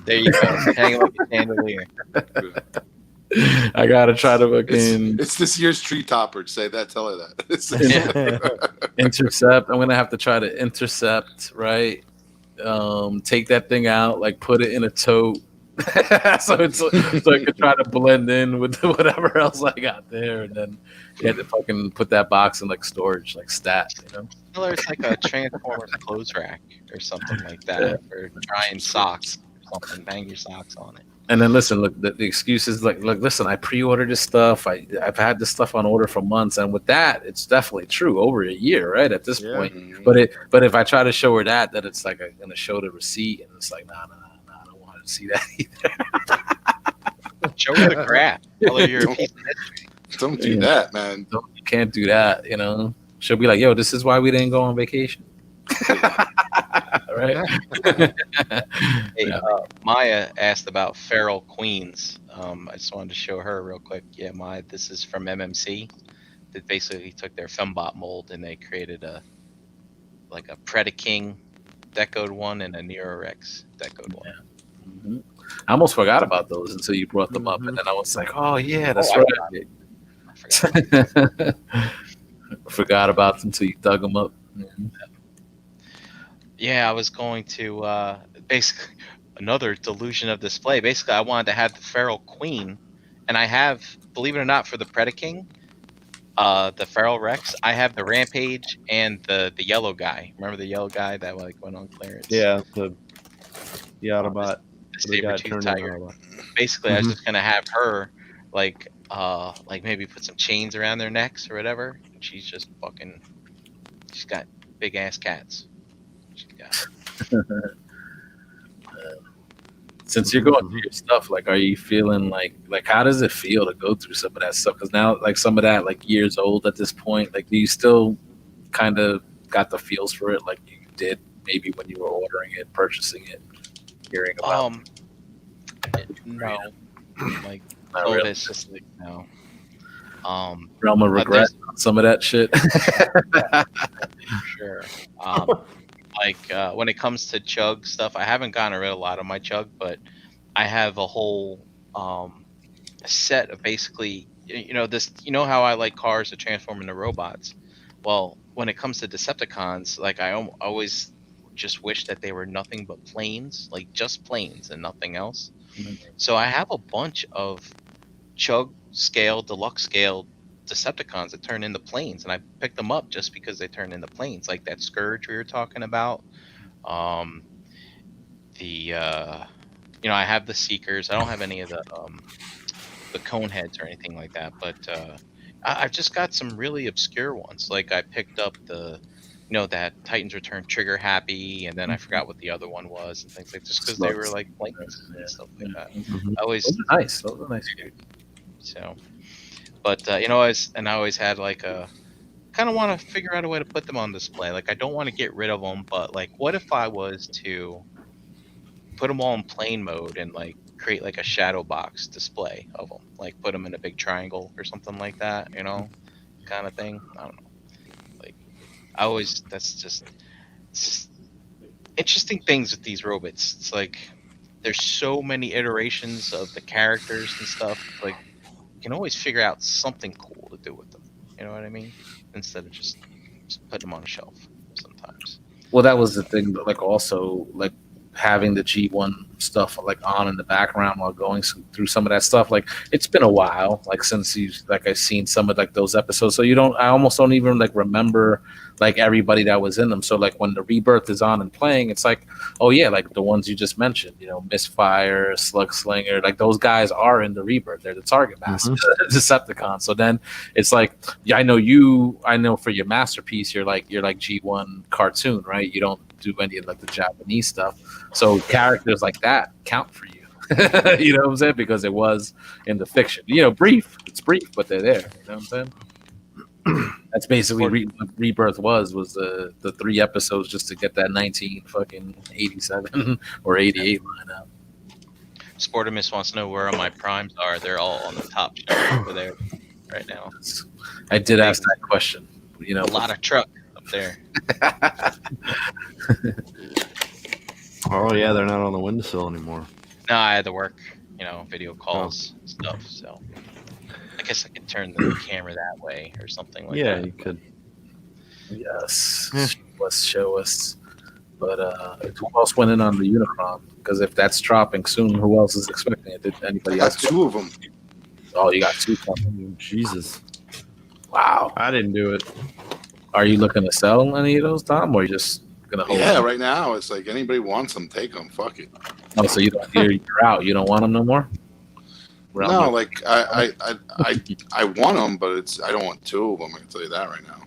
there you go. Hang up your chandelier. I gotta try to fucking. It's this year's tree topper. Say that. Tell her that. Intercept. I'm gonna have to try to intercept. Right. Take that thing out. Put it in a tote. so I could try to blend in with whatever else I got there, and then you had to fucking put that box in like storage, like stat, you know. Well, it's like a Transformers clothes rack or something like that for drying socks or something. Bang your socks on it. And then listen, look, the excuse is like, look, listen, I pre-ordered this stuff. I've had this stuff on order for months, and with that, it's definitely true, over a year, right, at this point. But if I try to show her that it's like I'm gonna show the receipt, and it's like, nah, I don't want to see that either. Show her the graph. Tell her you're a piece of history. Don't do that, man. You can't do that, you know. She'll be like, yo, this is why we didn't go on vacation. Right. Hey, Maya asked about Feral Queens. I just wanted to show her real quick. Yeah, Maya, this is from MMC. They basically took their Fembot mold and they created a Predaking decoed one and a Neurorex decoed one. Mm-hmm. I almost forgot about those until you brought them up, and then I was like, oh yeah, that's right. Forgot about them until you dug them up. Mm-hmm. Yeah, I was going to basically another delusion of display. Basically, I wanted to have the Feral Queen, and I have, believe it or not, for the Predaking, the Feral Rex, I have the Rampage and the yellow guy. Remember the yellow guy that like went on clearance? Yeah, the Autobot. The saber-tooth tiger. Basically, I was just gonna have her like maybe put some chains around their necks or whatever. And she's just fucking. She's got big ass cats. Since you're going through your stuff, like, are you feeling like how does it feel to go through some of that stuff? Because now, like, some of that, like, years old at this point, like, do you still kind of got the feels for it like you did maybe when you were ordering it, purchasing it, hearing about no, like, not really. It's just like no. Realm of regret on some of that shit. Sure. When it comes to chug stuff, I haven't gotten rid of a lot of my chug, but I have a whole set of basically, how I like cars to transform into robots. Well, when it comes to Decepticons, like I always just wish that they were nothing but planes, like just planes and nothing else. Mm-hmm. So I have a bunch of chug scale, deluxe scale Decepticons that turn into planes, and I picked them up just because they turn into planes, like that Scourge we were talking about. I have the Seekers. I don't have any of the Coneheads or anything like that, but I've just got some really obscure ones. Like I picked up that Titans Return Trigger Happy, and then I forgot what the other one was, and things like just because they were like planes and stuff like that. Mm-hmm. Those are nice. So. But I always had like a kind of want to figure out a way to put them on display. Like I don't want to get rid of them, but like what if I was to put them all in plane mode and like create like a shadow box display of them, like put them in a big triangle or something like that, kind of thing. I don't know. Like that's just interesting things with these robots. It's like there's so many iterations of the characters and stuff. Like can always figure out something cool to do with them. You know what I mean? Instead of just putting them on a shelf sometimes. Well, that was the thing, but like also like having the G1 stuff like on in the background while going through some of that stuff. Like it's been a while, like since I've seen some of like those episodes. So I almost don't even like remember like everybody that was in them. So like when the Rebirth is on and playing, it's like, oh yeah, like the ones you just mentioned, Misfire, Slug Slinger, like those guys are in the Rebirth. They're the target master, Decepticon. So then it's like, yeah, I know for your masterpiece, you're like G1 cartoon, right? You don't do any of like the Japanese stuff. So characters like that count for you. You know what I'm saying? Because it was in the fiction. Brief. It's brief, but they're there. You know what I'm saying? That's basically Rebirth was the 3 episodes just to get that 1987 or 88 lineup. Sportimus wants to know where all my primes are. They're all on the top shelf over there right now. I did ask that question. A lot of truck up there. Oh yeah, they're not on the windowsill anymore. No, I had to work, video calls and stuff. So I guess I could turn the camera that way or something like that. Yeah, you could. Yes. Show us. But who else went in on the Unicron? Because if that's dropping soon, who else is expecting it? Did I anybody got else? two of them. Oh, you got two coming. Jesus, Wow. I didn't do it. Are you looking to sell any of those, Tom, or are you just gonna hold? Yeah, them? right now it's like anybody wants them, take them. Fuck it. Oh, so you're out. You don't want them no more. No, like I want them, but I don't want two of them. I can tell you that right now.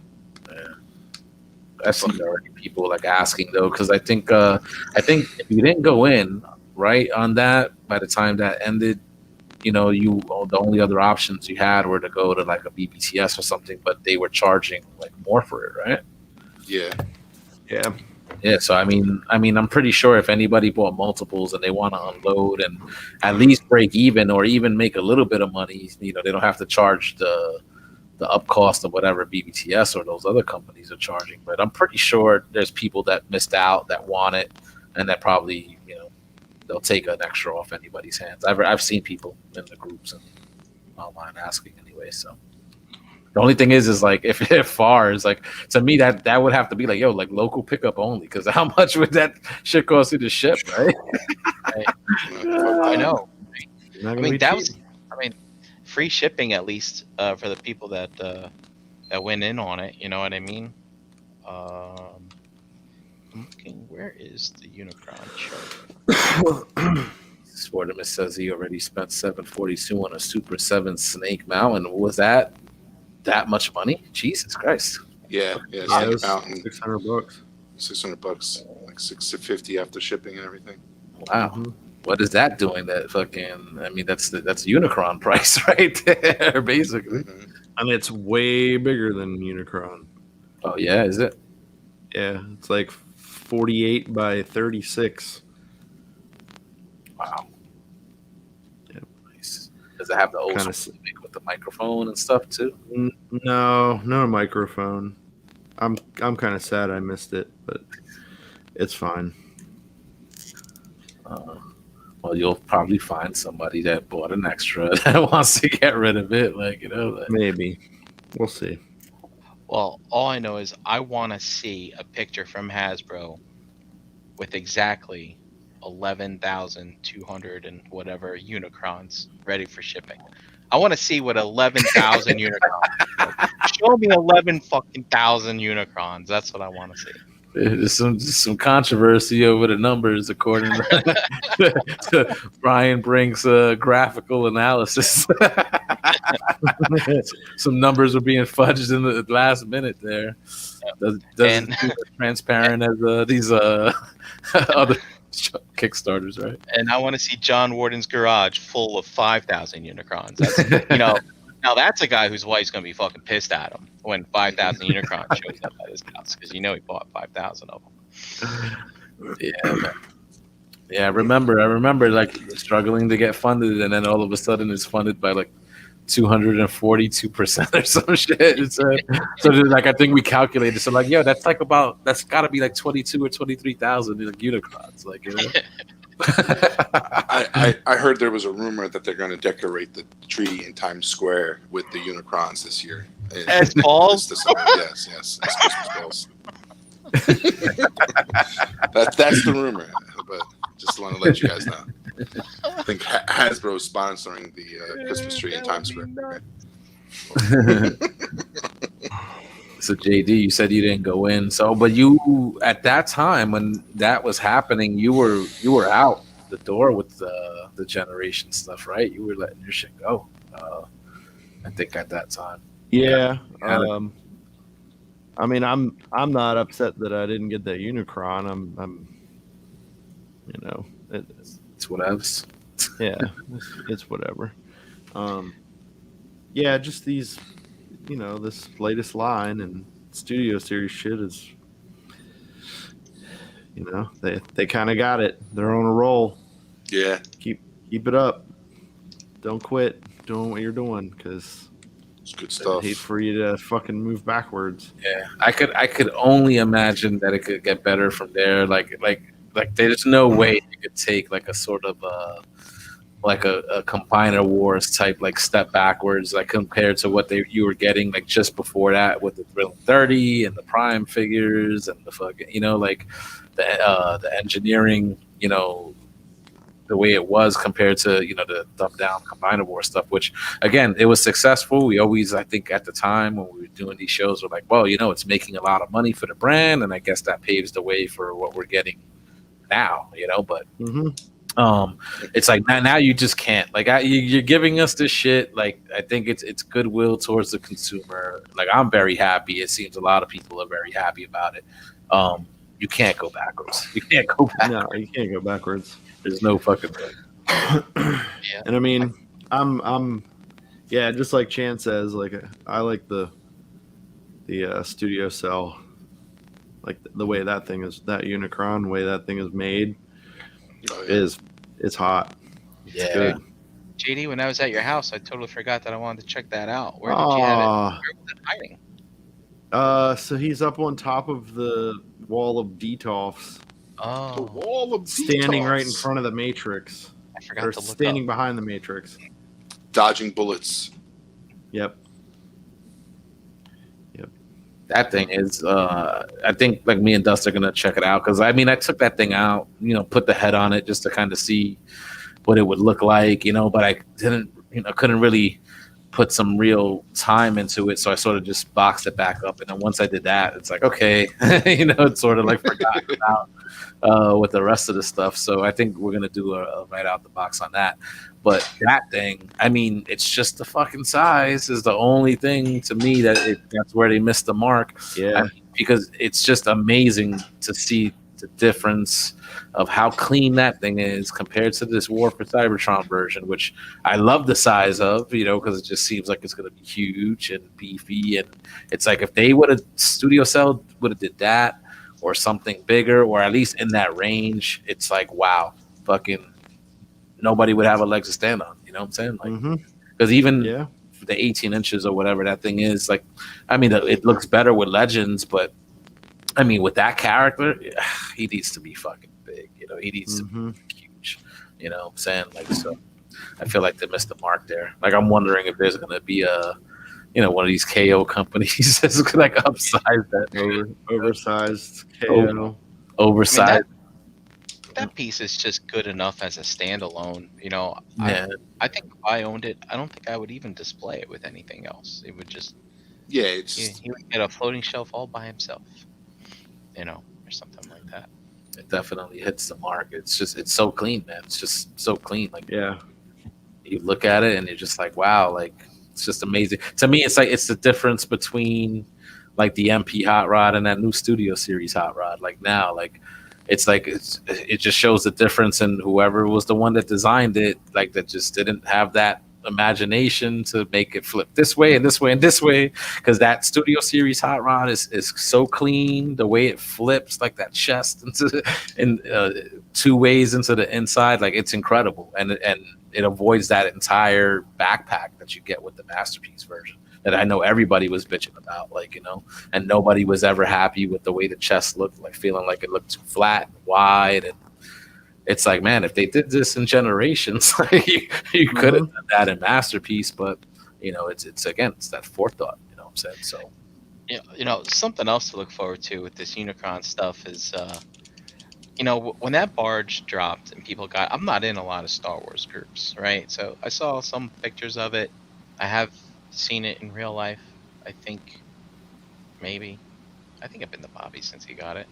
I've seen already people like asking though, because I think if you didn't go in right on that by the time that ended, the only other options you had were to go to like a BBTS or something, but they were charging like more for it, right? Yeah. Yeah. So I mean, I'm pretty sure if anybody bought multiples and they want to unload and at least break even or even make a little bit of money, they don't have to charge the up cost of whatever BBTS or those other companies are charging. But I'm pretty sure there's people that missed out that want it, and that probably they'll take an extra off anybody's hands. I've seen people in the groups and online asking anyway. So the only thing is like if far is like to me that would have to be like like local pickup only, because how much would that shit cost you to ship, right? I know. Not I gonna mean be that cheap. was. I mean, free shipping at least for the people that went in on it. You know what I mean? I'm looking. Where is the Unicron chart? Sportimus says he already spent $742 on a Super 7 Snake Mountain. Was that much money? Jesus Christ! Yeah. Yeah, Snake it was Mountain, $600. $600, like $650 after shipping and everything. Wow. Mhm. What is that doing? That fucking. I mean, that's Unicron price right there, basically. Mhm. And it's way bigger than Unicron. Oh yeah, is it? Yeah, it's like 48 by 36. Wow. Yeah. Nice. Does it have the old Kinda school gimmick with the microphone and stuff too? No microphone. I'm kind of sad I missed it, but it's fine. Well, you'll probably find somebody that bought an extra that wants to get rid of it. Maybe. We'll see. Well, all I know is I want to see a picture from Hasbro with exactly 11,200 and whatever Unicrons ready for shipping. I want to see what 11,000 Unicrons. Show me 11 fucking thousand Unicrons. That's what I want to see. There's some controversy over the numbers, according to Brian Brink's graphical analysis. Some numbers were being fudged in the last minute there. Doesn't seem as transparent as these other Kickstarters, right? And I want to see John Warden's garage full of 5,000 Unicrons. That's, now that's a guy whose wife's gonna be fucking pissed at him when 5,000 Unicrons shows up at his house, because he bought 5,000 of them. Yeah, man. Yeah. I remember like struggling to get funded, and then all of a sudden it's funded by like 242% or some shit. So like I think we calculated. So like, that's got to be like 22 or 23,000 like Unicrons, like. I heard there was a rumor that they're going to decorate the tree in Times Square with the Unicrons this year. As balls? Yes, as Christmas balls. That's the rumor, but just want to let you guys know. I think Hasbro is sponsoring the Christmas tree in Times Square. So JD, you said you didn't go in. So, but you at that time when that was happening, you were out the door with the generation stuff, right? You were letting your shit go. I think at that time. Yeah. I mean, I'm not upset that I didn't get that Unicron. I'm It's whatevs. Yeah, it's whatever. Yeah, just these, this latest line and Studio Series shit is, they kind of got it. They're on a roll. Yeah. Keep it up. Don't quit doing what you're doing, because It's good I stuff. hate for you to fucking move backwards. Yeah, I could only imagine that it could get better from there. Like there's no way you could take like a sort of like a Combiner Wars type like step backwards, like compared to what you were getting like just before that with the Thrill 30 and the Prime figures and the fucking, you know, like the engineering, you know, the way it was compared to, you know, the dumbed down Combiner War stuff, which again, it was successful. We always, I think at the time when we were doing these shows, we're like, well, you know, it's making a lot of money for the brand, and I guess that paves the way for what we're getting now, you know. But it's like now you just can't, like, you're giving us this shit. Like, I think it's goodwill towards the consumer. Like, I'm very happy. It seems a lot of people are very happy about it. You can't go backwards. You can't go back. No, you can't go backwards. There's no fucking way. Yeah. And I mean, I'm yeah, just like Chan says, like I like the studio cell, like the way that thing is, that Unicron way that thing is made it's hot. It's good. JD, when I was at your house, I totally forgot that I wanted to check that out. Where did you have it? Where was it hiding? So he's up on top of the wall of Detolfs. Oh, The wall of standing detox. right in front of the Matrix. I forgot Or to look standing up. behind the Matrix. Dodging bullets. Yep. That thing is, I think like me and Dust are gonna check it out, because I mean I took that thing out, you know, put the head on it just to kind of see what it would look like, you know, but I didn't, you know, couldn't really put some real time into it, so I sort of just boxed it back up, and then once I did that, it's like, okay, you know, it's sort of like forgotten about with the rest of the stuff. So I think we're gonna do a right out the box on that. But that thing, I mean, it's just the fucking size is the only thing to me that's where they missed the mark. Yeah. Because it's just amazing to see the difference of how clean that thing is compared to this War for Cybertron version, which I love the size of, you know, because it just seems like it's going to be huge and beefy. And it's like if they would have, Studio Cell would have did that or something bigger, or at least in that range, it's like, wow, fucking nobody would have a leg to stand on. You know what I'm saying? Like, because even the 18 inches or whatever that thing is, like, I mean, it looks better with Legends, but I mean, with that character, he needs to be fucking big. You know, he needs to be huge. You know what I'm saying? Like, so I feel like they missed the mark there. Like, I'm wondering if there's going to be you know, one of these KO companies that's going to like upsize that. Oversized KO. Oversized. I mean, that piece is just good enough as a standalone. You know, Yeah. I think if I owned it, I don't think I would even display it with anything else. It would just, he would get a floating shelf all by himself, you know, or something like that. It definitely hits the mark. It's just, it's so clean, man. It's just so clean. Like, you look at it and you're just like, wow, like, it's just amazing. To me, it's like, it's the difference between like the MP Hot Rod and that new Studio Series Hot Rod. Like now, like, it's like it just shows the difference in whoever was the one that designed it, like that just didn't have that imagination to make it flip this way and this way and this way, because that Studio Series Hot Rod is so clean. The way it flips, like that chest into two ways into the inside, like it's incredible, and it avoids that entire backpack that you get with the Masterpiece version that I know everybody was bitching about, like, you know, and nobody was ever happy with the way the chest looked, like feeling like it looked too flat and wide. And it's like, man, if they did this in Generations, like, you could have done that in Masterpiece, but you know, it's again, it's that forethought, you know what I'm saying? So, you know, something else to look forward to with this Unicron stuff is, you know, when that barge dropped and people got, I'm not in a lot of Star Wars groups, right? So I saw some pictures of it. I have seen it in real life. I think maybe I've been to Bobby since he got it,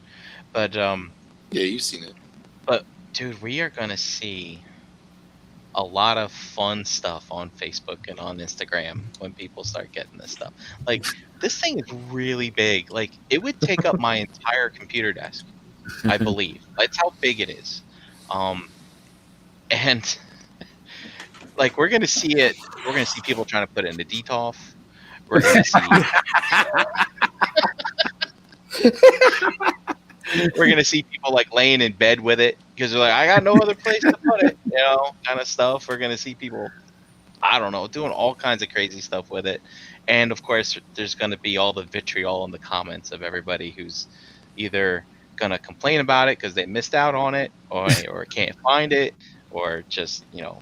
but yeah, you've seen it. But dude, we are gonna see a lot of fun stuff on Facebook and on Instagram when people start getting this stuff. Like, this thing is really big. Like, it would take up my entire computer desk, I believe. That's how big it is. And like, we're gonna see it. We're gonna see people trying to put it in the DTOF. We're gonna see. We're gonna see people like laying in bed with it because they're like, I got no other place to put it, you know, kind of stuff. We're gonna see people, I don't know, doing all kinds of crazy stuff with it. And of course, there's gonna be all the vitriol in the comments of everybody who's either gonna complain about it because they missed out on it, or can't find it, or just, you know,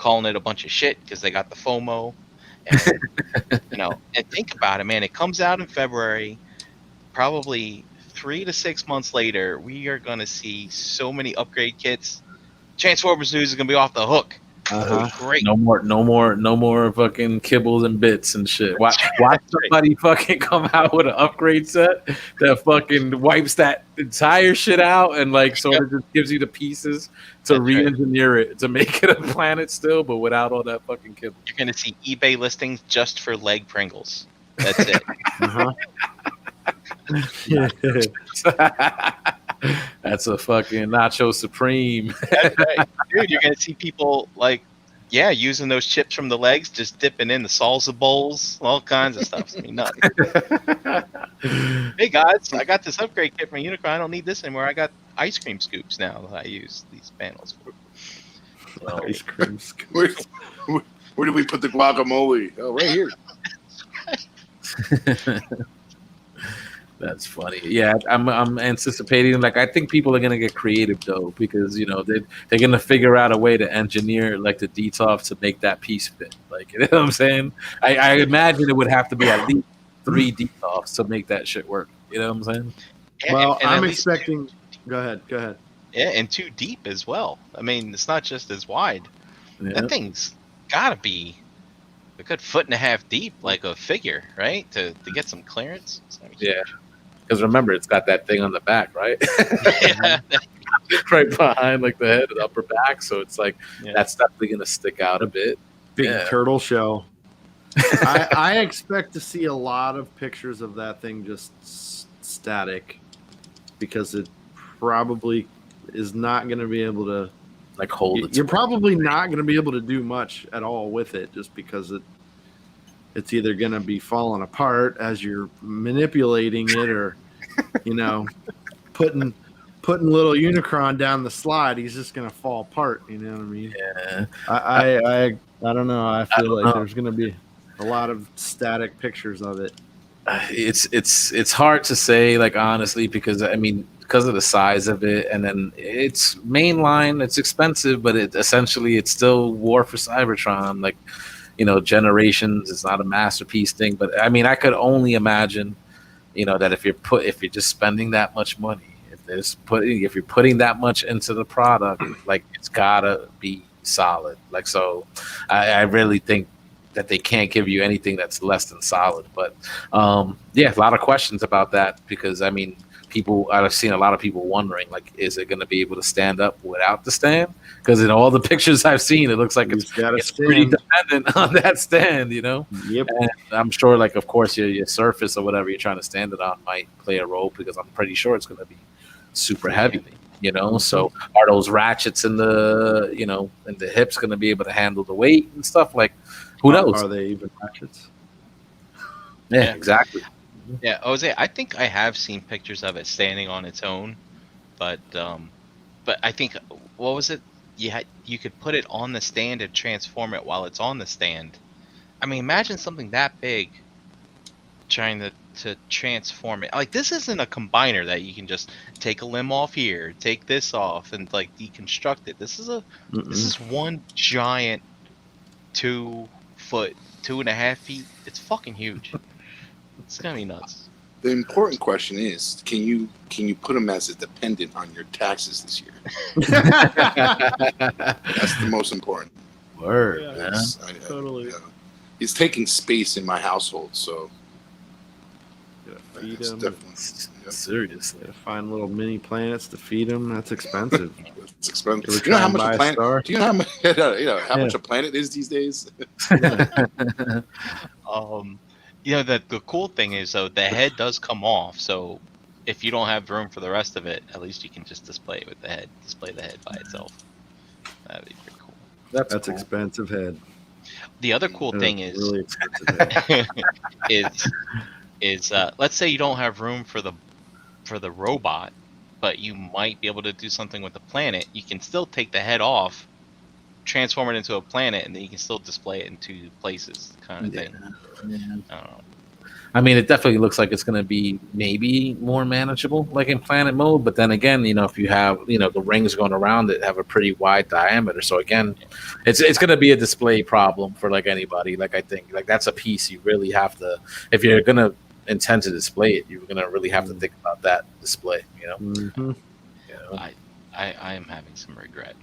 calling it a bunch of shit because they got the FOMO. And, and think about it, man. It comes out in February. Probably 3 to 6 months later, we are going to see so many upgrade kits. Transformers news is going to be off the hook. Great. No more fucking kibbles and bits and shit. Why somebody fucking come out with an upgrade set that fucking wipes that entire shit out and like sort of just gives you the pieces to re-engineer it to make it a planet still, but without all that fucking kibble. You're going to see eBay listings just for leg Pringles. That's it. That's a fucking Nacho Supreme. That's right. Dude, you're going to see people using those chips from the legs, just dipping in the salsa bowls, all kinds of stuff. I mean, nuts. Hey guys, I got this upgrade kit from Unicron. I don't need this anymore. I got ice cream scoops now that I use these panels for. Ice cream scoops. Where did we put the guacamole? Oh, right here. That's funny. Yeah, I'm anticipating. Like, I think people are gonna get creative though, because they're gonna figure out a way to engineer like the DTOF to make that piece fit. Like, you know what I'm saying? I imagine it would have to be at least 3 DTOFs to make that shit work. You know what I'm saying? Yeah, well, and I'm expecting. Go ahead. Yeah, and 2 deep as well. I mean, it's not just as wide. Yeah. That thing's gotta be a good 1.5 feet deep, like a figure, right? To get some clearance. Yeah. Because remember, it's got that thing on the back, right? Yeah. Right behind, like the head and upper back. So it's like that's definitely gonna stick out a bit. Big turtle shell. I expect to see a lot of pictures of that thing just static, because it probably is not going to be able to like hold it. You're probably not going to be able to do much at all with it, just because it's either going to be falling apart as you're manipulating it, or putting little Unicron down the slide, he's just going to fall apart. You know what I mean? Yeah. I don't know. I feel like there's going to be a lot of static pictures of it. It's hard to say, like, honestly, because I mean, because of the size of it, and then it's mainline, it's expensive, but it's still War for Cybertron, like, Generations. It's not a masterpiece thing, but I mean, I could only imagine, that if you're just spending that much money, if you're putting that much into the product, like, it's gotta be solid. Like, so I really think that they can't give you anything that's less than solid. But a lot of questions about that, because I mean, I've seen a lot of people wondering, like, is it going to be able to stand up without the stand? Because in all the pictures I've seen, it looks like it's pretty dependent on that stand, Yep. And I'm sure, like, of course, your surface or whatever you're trying to stand it on might play a role, because I'm pretty sure it's going to be super heavy, So are those ratchets in the, in the hips going to be able to handle the weight and stuff? Like, who knows? Are they even ratchets? Yeah, exactly. Yeah, Jose, I think I have seen pictures of it standing on its own, but I think, what was it? You could put it on the stand and transform it while it's on the stand. I mean, imagine something that big trying to transform it. Like, this isn't a combiner that you can just take a limb off here, take this off, and like deconstruct it. This is one giant 2 foot, 2.5 feet. It's fucking huge. It's gonna be nuts. The important question is, can you put them as a dependent on your taxes this year? That's the most important. Word. Totally. He's taking space in my household, so feed them. Seriously, gotta find little mini planets to feed them. That's expensive. It's expensive. Do you know how much a planet? Do you know how much? How much a planet is these days? The cool thing is, though, the head does come off. So if you don't have room for the rest of it, at least you can just display it with the head. Display the head by itself. That'd be pretty cool. That's cool. Expensive head. The other cool thing is really expensive head. is let's say you don't have room for the robot, but you might be able to do something with the planet. You can still take the head off, transform it into a planet, and then you can still display it in 2 places, kind of thing. Yeah. I don't know. I mean, it definitely looks like it's going to be maybe more manageable, like in Planet Mode. But then again, if you have, the rings going around it have a pretty wide diameter. So again, it's going to be a display problem for like anybody. Like I think like that's a piece you really have to, if you're going to intend to display it, you're going to really have to think about that display. Mhm. I am having some regret.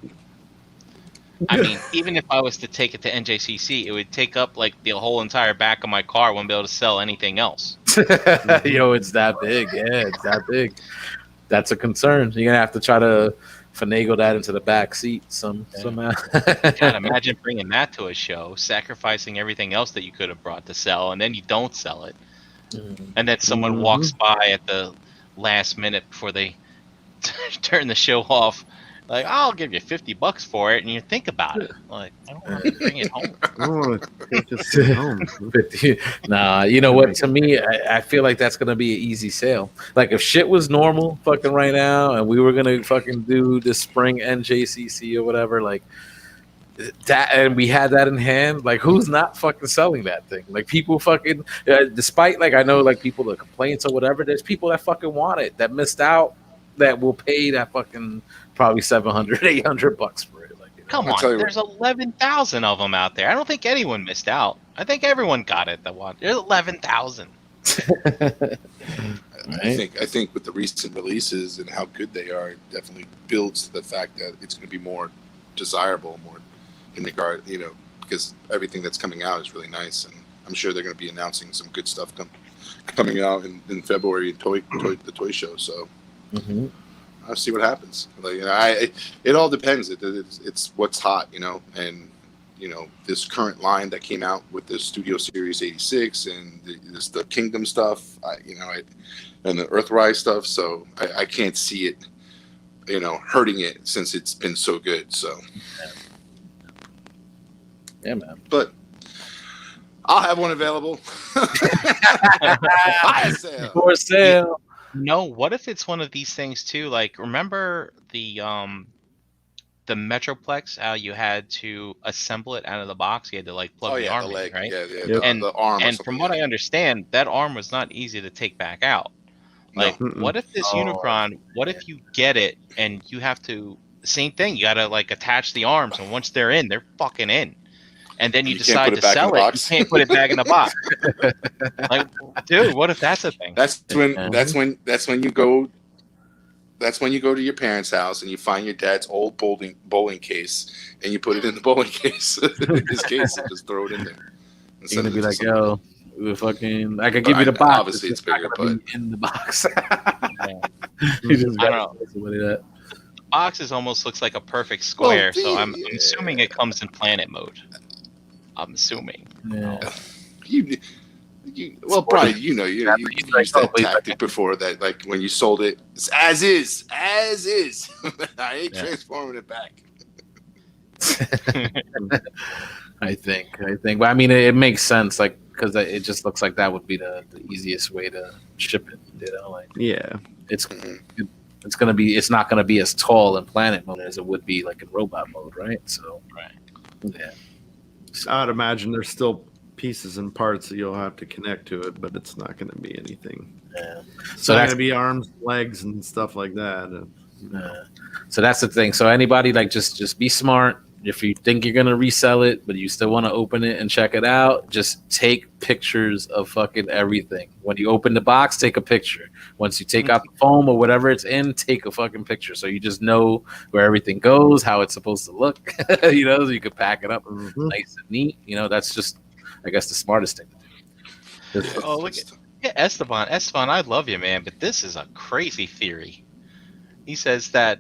I mean, even if I was to take it to NJCC, it would take up like the whole entire back of my car. I wouldn't be able to sell anything else. It's that big. Yeah, it's that big. That's a concern. You're gonna have to try to finagle that into the back seat somehow. God, imagine bringing that to a show, sacrificing everything else that you could have brought to sell, and then you don't sell it, and then someone walks by at the last minute before they turn the show off. Like, I'll give you $50 for it, and you think about it. Like, I don't want to bring it home. I don't want to take this home. Nah, you know what? To me, I feel like that's gonna be an easy sale. Like if shit was normal, fucking right now, and we were gonna fucking do the spring NJCC or whatever, like that, and we had that in hand. Like, who's not fucking selling that thing? Like people fucking, despite like I know like people that complaints or whatever. There's people that fucking want it that missed out that will pay that fucking probably $700, $800 for it. Like, Come on, there's 11,000 of them out there. I don't think anyone missed out. I think everyone got it that want. There's 11,000. I think with the recent releases and how good they are, it definitely builds to the fact that it's going to be more desirable, more in regard, because everything that's coming out is really nice, and I'm sure they're going to be announcing some good stuff coming out in February at the toy show. So. Mm-hmm. I'll see what happens. Like, it all depends. It's what's hot, and this current line that came out with the Studio Series 86 and the Kingdom stuff, and the Earthrise stuff. So I can't see it, hurting it since it's been so good. So yeah, man. But I'll have one available. For sale. No, what if it's one of these things too? Like, remember the Metroplex? How you had to assemble it out of the box? You had to like plug the arm in, right? Yeah, Yep. And the arm. And from what I understand, that arm was not easy to take back out. Like, what if this Unicron? What if you get it and you have to? Same thing. You gotta like attach the arms, and once they're in, they're fucking in. And then you decide to sell it. You can't put it back in the box. Like, dude, what if that's a thing? That's when you go. That's when you go to your parents' house and you find your dad's old bowling case and you put it in the bowling case, his case, and just throw it in there. You're gonna be like, yo, we fucking. I could give you the box. Obviously, it's bigger, but in the box. I don't know. The box almost looks like a perfect square, so I'm assuming it comes in planet mode. I'm assuming. Yeah. Well, probably you used that tactic before that, like when you sold it, it's as is. I ain't transforming it back. I think, but I mean, it makes sense, like because it just looks like that would be the easiest way to ship it. Like it's gonna be, it's not gonna be as tall in planet mode as it would be like in robot mode, right? So yeah. I'd imagine there's still pieces and parts that you'll have to connect to it, but it's not going to be anything. Yeah. So that's going to be arms, legs, and stuff like that. So that's the thing. So anybody, like, just be smart. If you think you're going to resell it, but you still want to open it and check it out, just take pictures of fucking everything. When you open the box, take a picture. Once you take out the foam or whatever it's in, take a fucking picture. So you just know where everything goes, how it's supposed to look, so you could pack it up nice and neat. That's just, I guess, the smartest thing to do. Oh, look at Esteban. Esteban, I love you, man, but this is a crazy theory. He says that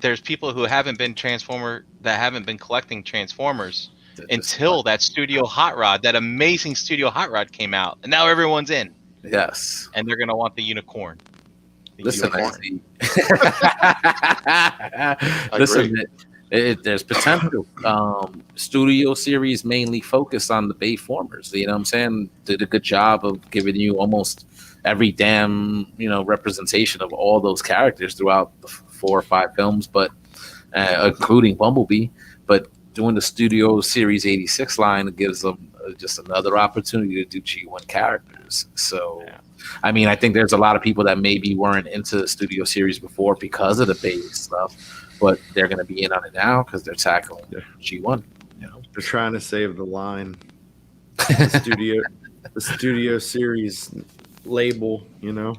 there's people who haven't been collecting Transformers until that Studio Hot Rod, that amazing Studio Hot Rod came out, and now everyone's in. Yes. And they're gonna want the unicorn. Listen, there's potential. Studio Series mainly focus on the Bayformers. You know what I'm saying? Did a good job of giving you almost every damn representation of all those characters throughout the 4 or 5 films, but including Bumblebee. But doing the Studio Series 86 line gives them just another opportunity to do G1 characters. So, Yeah. I mean, I think there's a lot of people that maybe weren't into the studio series before because of the base stuff, but they're going to be in on it now because they're tackling G1. You know, They're trying to save the line. The studio series label, you know.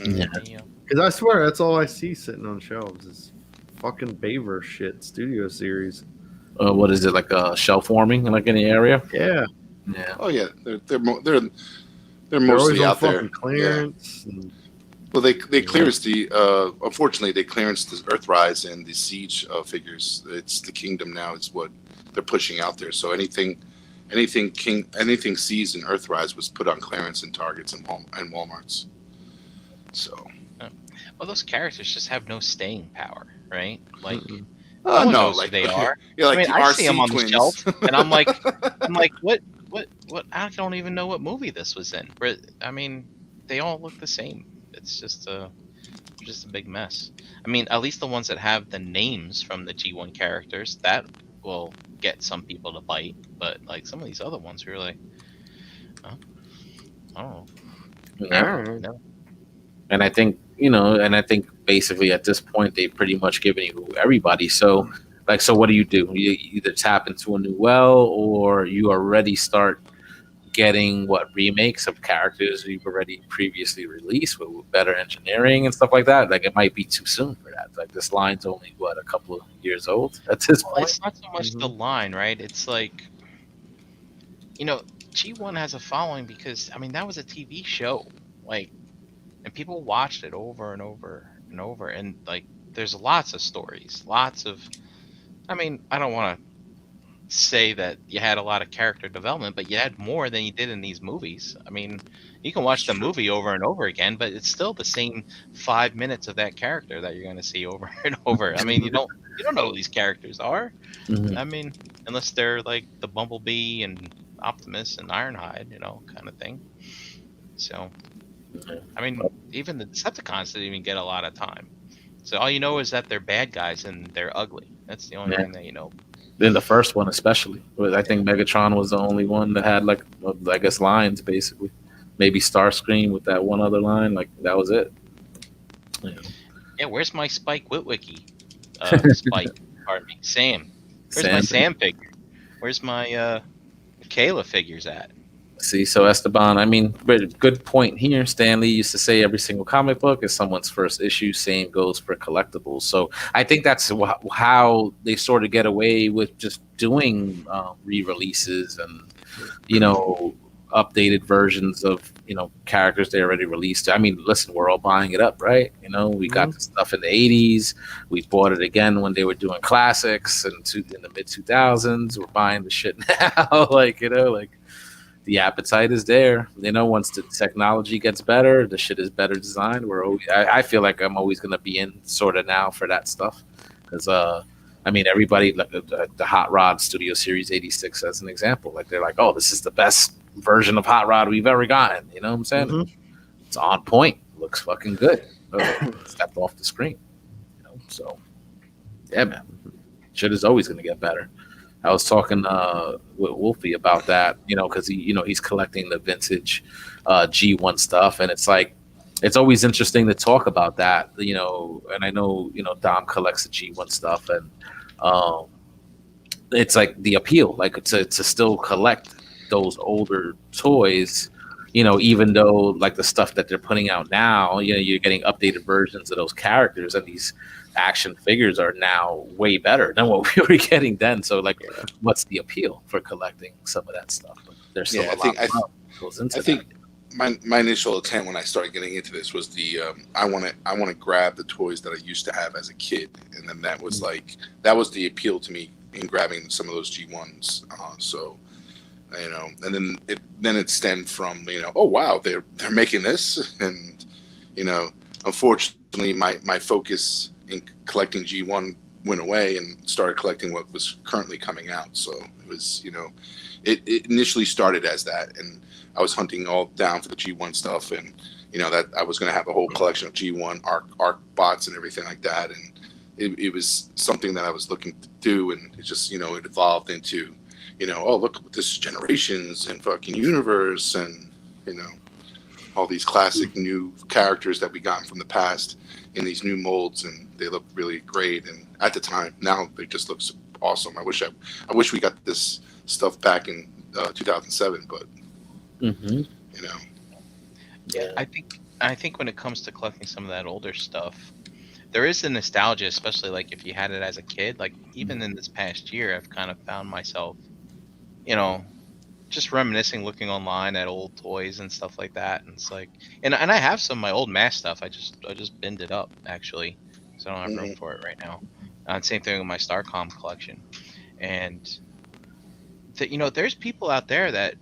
Yeah. Because I swear that's all I see sitting on shelves is fucking Baver shit. Studio series. What is it, like a shelf warming like in the area? Yeah. Yeah. Oh yeah, they're They're mostly always on out there. fucking clearance. Yeah. Well, they clearanced the unfortunately they clearanced the Earthrise and the Siege figures. It's the Kingdom now. It's what they're pushing out there. So anything Siege and Earthrise was put on clearance in Targets and Walmarts. So. Well, those characters just have no staying power, right? Like, no, knows like who they are. Yeah, like I mean, the I RC see them on twins. the shelf, and I'm like, what? I don't even know what movie this was in. I mean, they all look the same. It's just a big mess. I mean, at least the ones that have the names from the G1 characters, that will get some people to bite. But like some of these other ones, you're like, oh, I don't know. Yeah. No. And I think, basically at this point they've pretty much given you everybody. So what do? You either tap into a new well, or you already start getting remakes of characters you've already previously released with better engineering and stuff like that. Like, it might be too soon for that. Like, this line's only a couple of years old at this point. It's not so much the line, right? It's like, G1 has a following because, I mean, that was a TV show, like, and people watched it over and over and over, and like, there's lots of stories, I mean, I don't want to say that you had a lot of character development, but you had more than you did in these movies. I mean, you can watch the movie over and over again, but it's still the same 5 minutes of that character that you're going to see over and over. I mean, you don't know who these characters are. Mhm. I mean, unless they're like the Bumblebee and Optimus and Ironhide, kind of thing. So, I mean, even the Decepticons didn't even get a lot of time. So all you know is that they're bad guys and they're ugly. That's the only thing that you know. In the first one, especially, I think Megatron was the only one that had lines, basically. Maybe Starscream with that one other line, that was it. Yeah, where's my Spike Witwicky? Spike, pardon me, Sam. Where's my Sam figure? Where's my Kayla figures at? See, so Esteban, I mean, good point here. Stan Lee used to say every single comic book is someone's first issue. Same goes for collectibles. So I think that's how they sort of get away with just doing re-releases and, updated versions of, characters they already released. I mean, listen, we're all buying it up, right? We got the stuff in the 80s. We bought it again when they were doing classics and in the mid 2000s. We're buying the shit now. The appetite is there. Once the technology gets better, the shit is better designed. I feel like I'm always going to be in sort of now for that stuff. Because, I mean, everybody, the Hot Rod Studio Series 86 as an example, they're like, oh, this is the best version of Hot Rod we've ever gotten. You know what I'm saying? Mm-hmm. It's on point. Looks fucking good. Stepped off the screen. So, yeah, man. Shit is always going to get better. I was talking with Wolfie about that, because he's collecting the vintage G1 stuff, and it's always interesting to talk about that, and I know Dom collects the G1 stuff, and it's the appeal, to still collect those older toys, even though the stuff that they're putting out now, you're getting updated versions of those characters, and these action figures are now way better than what we were getting then. So what's the appeal for collecting some of that stuff? But there's still a lot more goes into that. I think my initial intent when I started getting into this was I want to grab the toys that I used to have as a kid, and then that was that was the appeal to me in grabbing some of those G1s. And then it stemmed from oh wow, they're making this, and unfortunately my focus in collecting G1 went away and started collecting what was currently coming out. So it was, it initially started as that, and I was hunting all down for the G1 stuff, and that I was going to have a whole collection of G1 arc bots and everything like that, and it was something that I was looking to do, and it just it evolved into oh, look, this is Generations and fucking Universe, and all these classic new characters that we got from the past in these new molds, and they look really great. And at the time, now they just look awesome. I wish we got this stuff back in 2007, but Yeah, I think when it comes to collecting some of that older stuff, there is a nostalgia, especially like if you had it as a kid. Like even in this past year, I've kind of found myself, just reminiscing, looking online at old toys and stuff like that. And it's like, and I have some of my old mass stuff. I just binned it up actually, so I don't have room for it right now. And same thing with my Starcom collection. And there's people out there that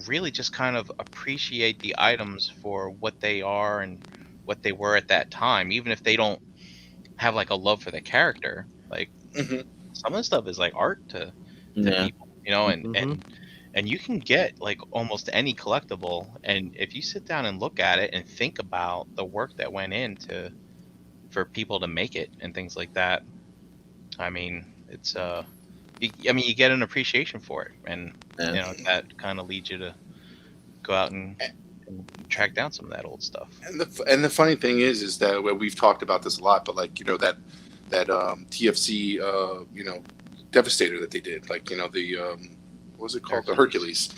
really just kind of appreciate the items for what they are and what they were at that time, even if they don't have like a love for the character. Like some of the stuff is like art to people, and you can get like almost any collectible, and if you sit down and look at it and think about the work that went into for people to make it and things like that, I mean, it's you get an appreciation for it, and that kind of leads you to go out and track down some of that old stuff. And the funny thing is that we've talked about this a lot, but like that TFC Devastator that they did, like the what was it called, the Hercules,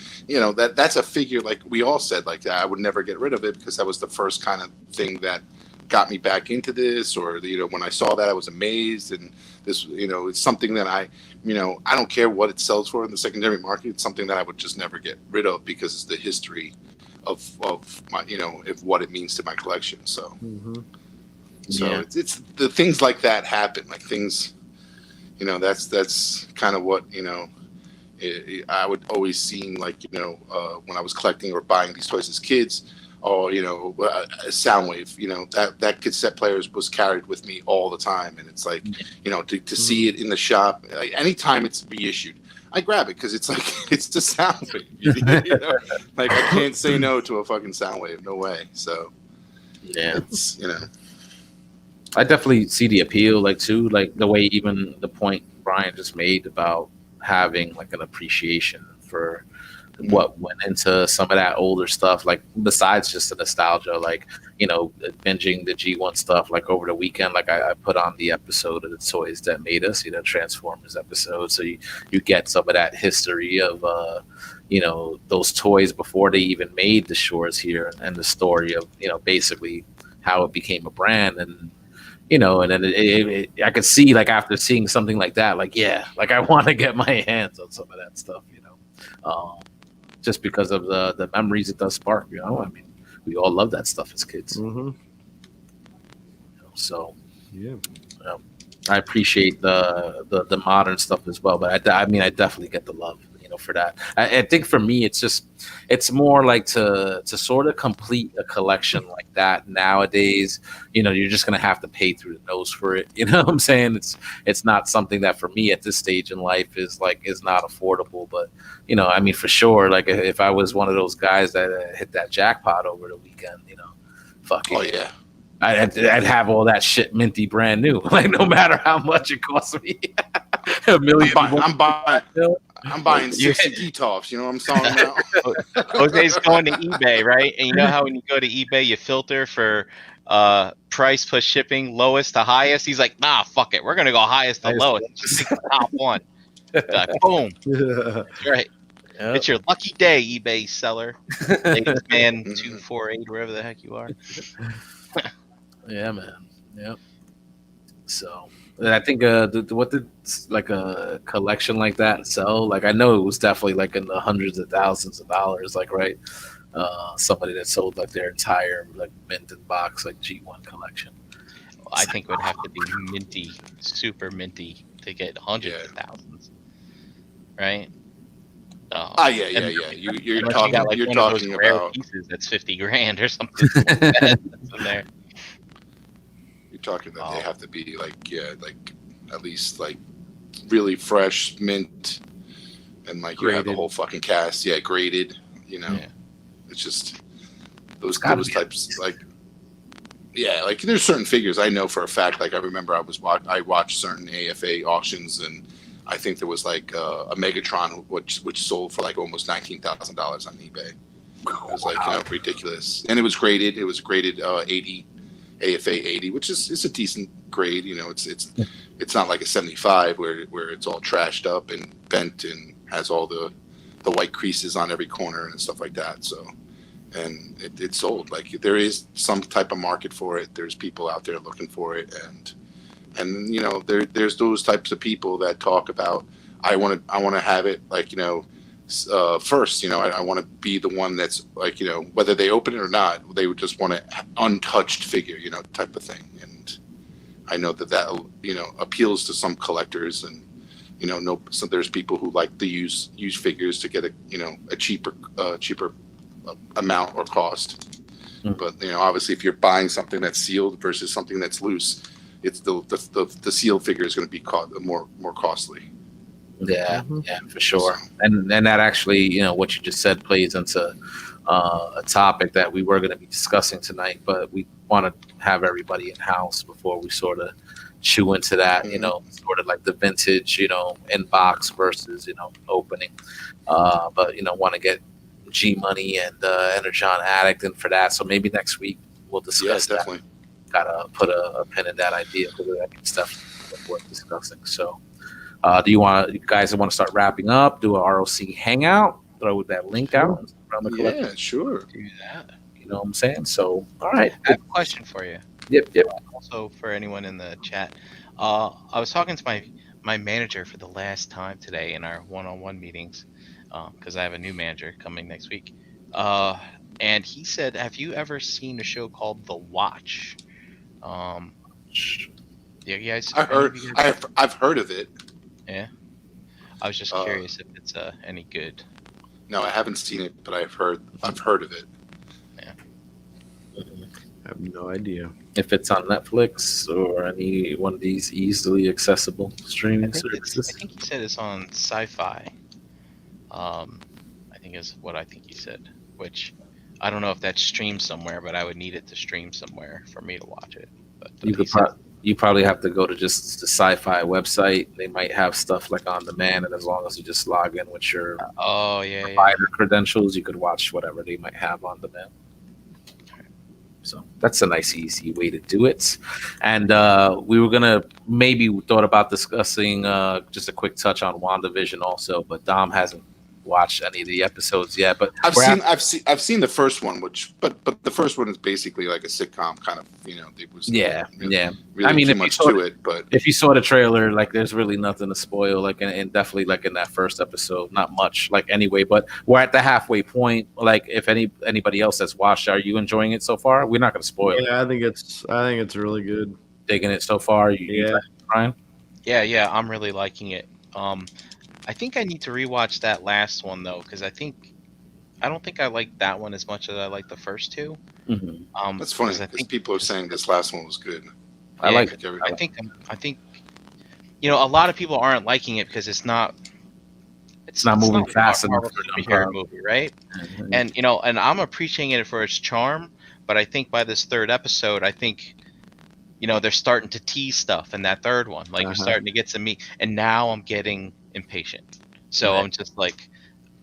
that's a figure, like we all said, like I would never get rid of it because that was the first kind of thing that got me back into this, or when I saw that I was amazed, and this it's something that I don't care what it sells for in the secondary market. It's something that I would just never get rid of because it's the history of my of what it means to my collection. So it's the things like that happen, like things that's kind of what I would always see, like when I was collecting or buying these toys as kids, or Soundwave, that cassette player was carried with me all the time, and it's like to see it in the shop, like, anytime it's reissued, I grab it because it's like it's the Soundwave. Like I can't say no to a fucking Soundwave, no way. So it's I definitely see the appeal, like too, like the way, even the point Brian just made about having like an appreciation for what went into some of that older stuff, like besides just the nostalgia, like binging the G1 stuff, like over the weekend, like I put on the episode of the Toys That Made Us, Transformers episode, so you get some of that history of those toys before they even made the shores here, and the story of basically how it became a brand. And and then I could see, like after seeing something like that, like I want to get my hands on some of that stuff, just because of the memories it does spark. I mean, we all love that stuff as kids. So I appreciate the modern stuff as well, but I mean, I definitely get the love, for that. I think for me, it's more like to sort of complete a collection like that nowadays. You're just gonna have to pay through the nose for it. You know what I'm saying? It's not something that for me at this stage in life is not affordable. But I mean, for sure, like if I was one of those guys that hit that jackpot over the weekend, fuck it. Oh yeah. I'd have all that shit minty brand new, like no matter how much it costs me. $1 million. I'm buying 60 Detolfs. You know what I'm talking about? Jose's going to eBay, right? And you know how when you go to eBay, you filter for price plus shipping, lowest to highest. He's like, nah, fuck it. We're gonna go highest to lowest. Just pick the top one. Like, boom. That's right. Yep. It's your lucky day, eBay seller. Ladies man 248, wherever the heck you are. Yeah, man. Yep. So, I think what did like a collection like that sell? Like I know it was definitely like in the hundreds of thousands of dollars. Like right, somebody that sold like their entire like mint and box like G1 collection. Well, I think it would have to be minty, super minty, to get hundreds of thousands, right? Yeah. You're talking about pieces that's $50,000 or something like that in there. You're talking that they have to be like at least like really fresh mint, and like you have the whole fucking cast, graded. It's just those types, like like there's certain figures I know for a fact. Like I remember I watched certain AFA auctions, and I think there was like a Megatron which sold for like almost $19,000 on eBay. It was like ridiculous, and it was graded. It was graded 80, AFA 80, which is a decent grade. It's not like a 75 where it's all trashed up and bent and has all the white creases on every corner and stuff like that. So, and it sold. Like there is some type of market for it. There's people out there looking for it, and there's those types of people that talk about I want to have it like first, I want to be the one that's like, whether they open it or not, they would just want an untouched figure, type of thing. And I know that appeals to some collectors, and so there's people who like to use figures to get a cheaper amount or cost. But obviously, if you're buying something that's sealed versus something that's loose, it's the sealed figure is going to be more costly. Yeah, for sure. And that actually, what you just said plays into a topic that we were going to be discussing tonight, but we want to have everybody in house before we sort of chew into that, sort of like the vintage, in box versus, opening. But, want to get G Money and Energon Addict in for that. So maybe next week we'll discuss that. Definitely. Gotta put a pin in that idea because it's definitely worth discussing. So, do you guys want to start wrapping up? Do a ROC hangout? Throw that link out around the collection? Yeah, sure. Do that. You know what I'm saying? So, all right. I have a question for you. Yep. Also, for anyone in the chat, I was talking to my manager for the last time today in our one-on-one meetings, because I have a new manager coming next week. And he said, "Have you ever seen a show called The Watch?" Yeah, guys. I've heard of it. Yeah. I was just curious if it's any good. No, I haven't seen it, but I've heard of it. Yeah. I have no idea. If it's on Netflix or any one of these easily accessible streaming services. I think he said it's on Sci-Fi. I think is what I think he said, which I don't know if that's streamed somewhere, but I would need it to stream somewhere for me to watch it. But you probably have to go to just the Sci-Fi website. They might have stuff like on demand, and as long as you just log in with your provider credentials, you could watch whatever they might have on demand. So that's a nice, easy way to do it. And we were gonna maybe thought about discussing just a quick touch on WandaVision also, but Dom hasn't watched any of the episodes yet. But I've seen the first one, but the first one is basically like a sitcom kind of. It was really I mean, too much to it. But if you saw the trailer, like there's really nothing to spoil. Like and definitely like in that first episode, not much. Like anyway, but we're at the halfway point. Like if anybody else has watched, are you enjoying it so far? We're not going to spoil it. Yeah, I think it's really good. Digging it so far. You Ryan? Yeah, I'm really liking it. I think I need to rewatch that last one though, because I don't think I like that one as much as I like the first two. Mm-hmm. That's funny because people are saying this last one was good. I like it. I think a lot of people aren't liking it because it's not moving fast enough for a movie, right? Mm-hmm. And I'm appreciating it for its charm, but I think by this third episode, I think they're starting to tease stuff in that third one. Like you're starting to get some meat, and now I'm getting impatient. So right.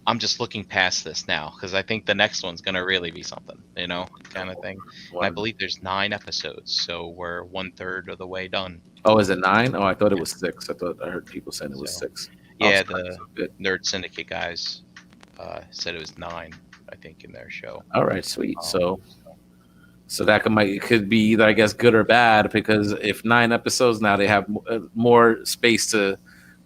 I'm just looking past this now because I think the next one's gonna really be something, kind of thing. And I believe there's 9 episodes, so we're 1/3 of the way done. Oh, is it 9? Oh, I thought it was 6. I heard people saying it was 6. Yeah, the Nerd Syndicate guys said it was 9, I think, in their show. All right, sweet. So that could be either, I guess, good or bad, because if 9 episodes now, they have more space to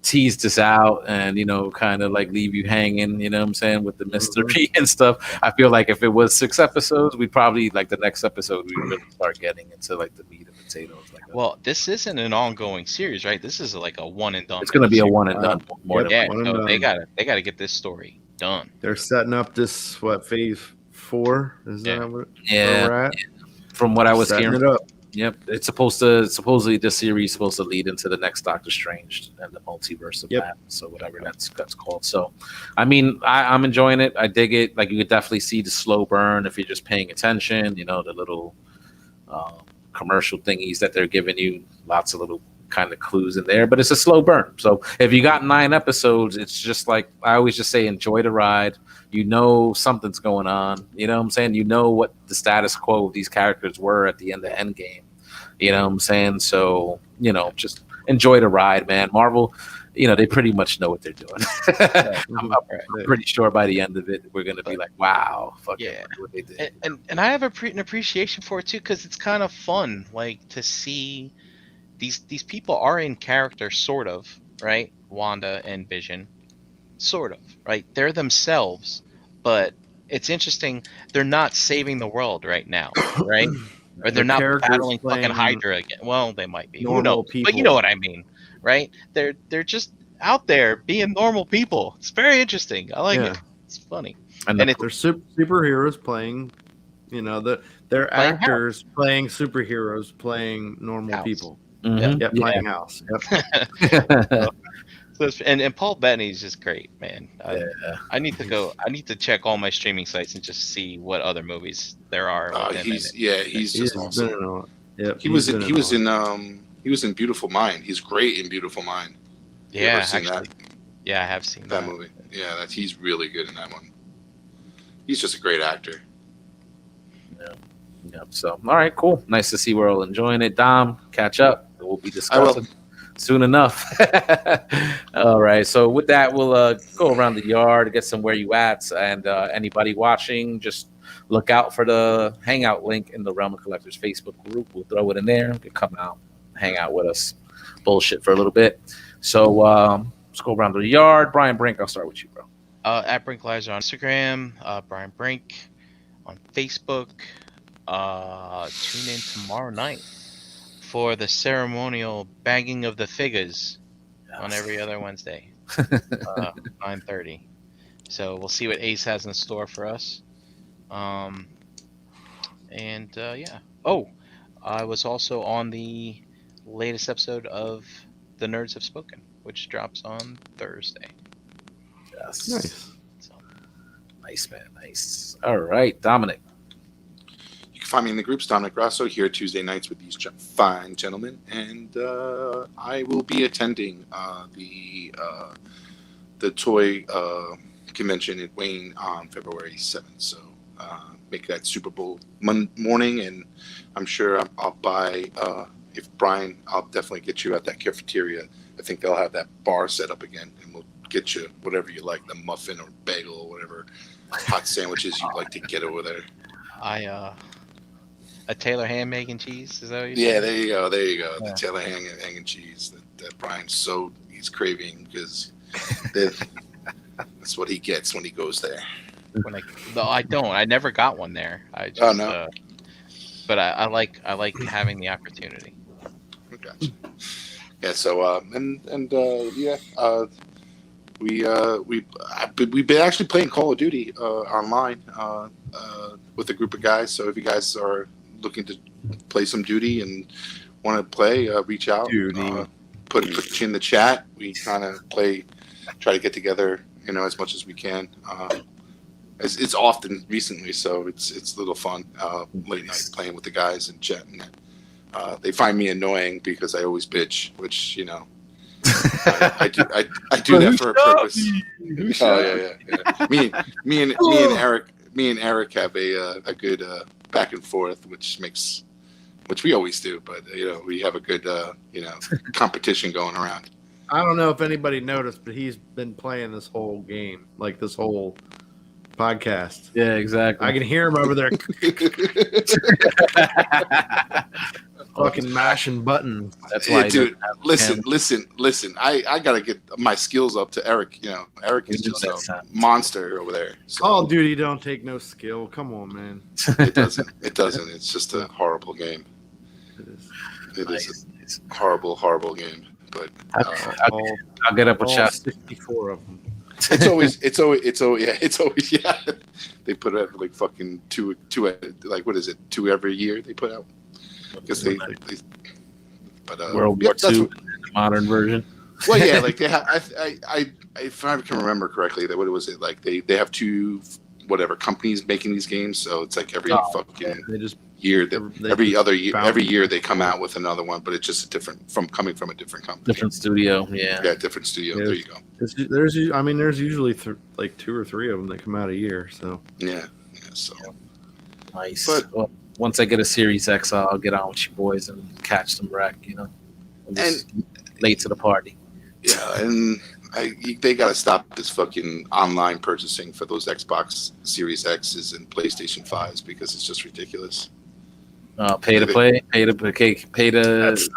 tease this out and kind of like leave you hanging, what I'm saying, with the mystery and stuff. I feel like if it was 6 episodes, we'd probably like the next episode we really start getting into like the meat and potatoes. Well, this isn't an ongoing series, right? This is like a one and done. It's going to be a one and done. They gotta get this story done. They're setting up this phase 4? Is that what where we're at? From what I was hearing. It up. Yep, it's supposedly this series is supposed to lead into the next Doctor Strange and the multiverse of that. So whatever that's called. So, I mean, I'm enjoying it. I dig it. Like you could definitely see the slow burn if you're just paying attention. The little commercial thingies that they're giving you. Lots of little kind of clues in there, but it's a slow burn. So if you got 9 episodes, it's just like I always just say, enjoy the ride. You know something's going on. You know what I'm saying? You know what the status quo of these characters were at the end of Endgame. You know what I'm saying? So, you know, just enjoy the ride, man. Marvel, you know, they pretty much know what they're doing. I'm pretty sure by the end of it, we're going to be like, wow, fuck yeah, what they did. And I have an appreciation for it too, because it's kind of fun, like, to see these people are in character, sort of, right? Wanda and Vision, sort of, right? They're themselves, but it's interesting. They're not saving the world right now, right? Or they're not battling fucking Hydra again. Well, they might be. Who knows? People. But you know what I mean, right? They're just out there being normal people. It's very interesting. I like it. It's funny. And they're superheroes playing, you know, they're actors playing superheroes playing normal people. Mm-hmm. Yep, playing house. Yep. And Paul Bettany's just great, man. I need to check all my streaming sites and just see what other movies there are. He's just awesome. Yep, he was in Beautiful Mind. He's great in Beautiful Mind. Yeah, actually, I have seen that movie. Yeah, he's really good in that one. He's just a great actor. Yeah. So, all right, cool. Nice to see we're all enjoying it. Dom, catch up. We'll be discussing soon enough. All right. So with that, we'll go around the yard, get some where you at, and anybody watching, just look out for the Hangout link in the Realm of Collectors Facebook group. We'll throw it in there. You can come out, hang out with us, bullshit for a little bit. So let's go around the yard. Brian Brink, I'll start with you, bro. At Brink Lives on Instagram, Brian Brink on Facebook. Tune in tomorrow night for the ceremonial bagging of the figures on every other Wednesday, 9:30. So we'll see what Ace has in store for us. Yeah. Oh, I was also on the latest episode of The Nerds Have Spoken, which drops on Thursday. Yes. Nice. So. Nice, man. Nice. All right, Dominic. You can find me in the groups, Dominic Grasso, here Tuesday nights with these fine gentlemen, and I will be attending the toy convention in Wayne on February 7th. So make that Super Bowl morning, and I'm sure I'll buy. If Brian, I'll definitely get you at that cafeteria. I think they'll have that bar set up again, and we'll get you whatever you like, the muffin or bagel or whatever hot sandwiches you'd like to get over there. A Taylor ham, egg, and cheese. Is that what you said? Yeah, there you go. Yeah. The Taylor ham, egg, and cheese that Brian's he's craving, because that's what he gets when he goes there. No, I don't. I never got one there. I just, but I like having the opportunity. Gotcha. Yeah. So we've been actually playing Call of Duty online with a group of guys. So if you guys are looking to play some Duty and want to play, reach out. Put you in the chat. We kind of try to get together, as much as we can. It's often recently, so it's a little fun. Late night playing with the guys and chatting. They find me annoying because I always bitch, which I do that for a purpose. Oh yeah. Me and Eric have a good back and forth, which we always do, but we have a good competition going around. I don't know if anybody noticed, but he's been playing this whole game, like this whole podcast. Yeah, exactly. I can hear him over there fucking mashing buttons. That's why, dude. Listen. I gotta get my skills up to Eric. Eric is just a monster over there. So. Call of Duty don't take no skill. Come on, man. It doesn't. It's just a horrible game. It is a horrible game. But I'll get up with shots. 64 of them. It's always yeah. They put out like fucking two like what is it? 2 every year they put out. Because they World War II, the modern version. Well, yeah, like they have. I if I can remember correctly, what was it like? They have 2 whatever companies making these games, so it's like every fucking. They just year. They Every other year, found- every year they come out with another one, but it's just coming from a different company. Different studio. Yeah. Yeah, different studio. Yeah. There you go. There's usually like 2 or 3 of them that come out a year. So Yeah. So Nice. But- Well, once I get a Series X, I'll get on with you boys and catch some wreck. I'm just late to the party. yeah, and they got to stop this fucking online purchasing for those Xbox Series X's and PlayStation 5s because it's just ridiculous. Pay to play, pay to that's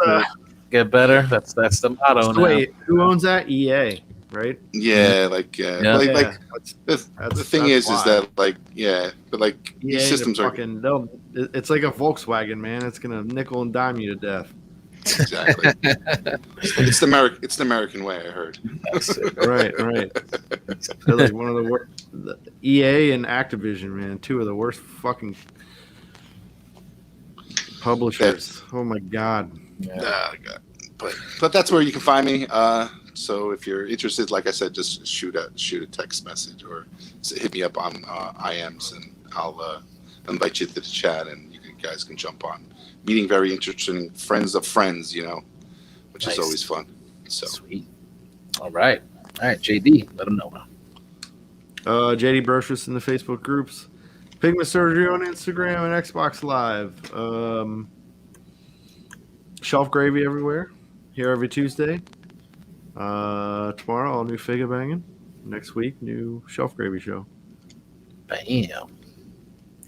get better. That's the motto now. wait, who owns that? EA, right? Yeah, like That's the thing is why. that but like EA, these systems are it's like a Volkswagen, man. It's gonna nickel and dime you to death. exactly. It's the American way. I heard. Right. They're like one of the worst. EA and Activision, man, 2 of the worst fucking publishers. Oh my god. God. But that's where you can find me. So if you're interested, like I said, just shoot a text message or hit me up on IMs, and I'll invite you to the chat, and you guys can jump on. Meeting very interesting friends of friends, which Nice. is always fun. So Sweet. All right, JD, let them know. JD Brocious in the Facebook groups. Pigment Surgery on Instagram and Xbox Live. Shelf Gravy everywhere. Here every Tuesday. Tomorrow, all new Figure Banging. Next week, new Shelf Gravy show. Bam.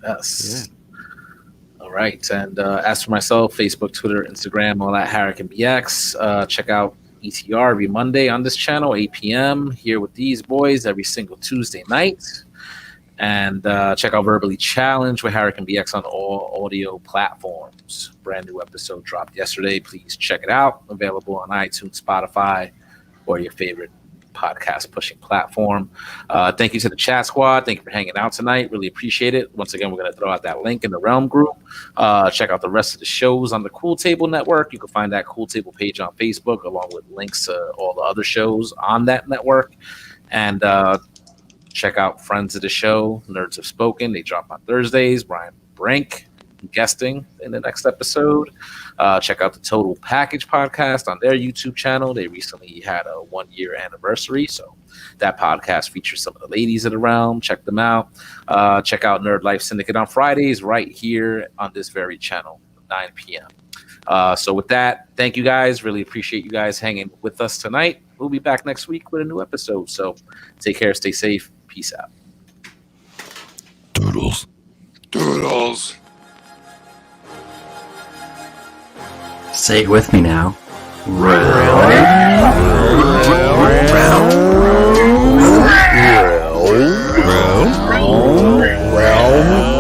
Yes. Yeah. All right. And as for myself, Facebook, Twitter, Instagram, all that, Harrican BX. Check out ETR every Monday on this channel, 8 p.m. here with these boys every single Tuesday night. And check out Verbally Challenged with Harrican BX on all audio platforms. Brand new episode dropped yesterday. Please check it out. Available on iTunes, Spotify, or your favorite podcast pushing platform. Thank you to the chat squad. Thank you for hanging out tonight. Really appreciate it. Once again, we're going to throw out that link in the Realm group. Check out the rest of the shows on the Cool Table Network. You can find that Cool Table page on Facebook, along with links to all the other shows on that network. And check out friends of the show, Nerds Have Spoken. They drop on Thursdays. Brian Brink guesting in the next episode. Check out the Total Package podcast on their YouTube channel. They recently had a 1-year anniversary, so that podcast features some of the ladies of the realm. Check them out. Check out Nerd Life Syndicate on Fridays right here on this very channel, 9 p.m. So with that, thank you guys. Really appreciate you guys hanging with us tonight. We'll be back next week with a new episode. So take care, stay safe. Peace out. Doodles. Say it with me now. Realm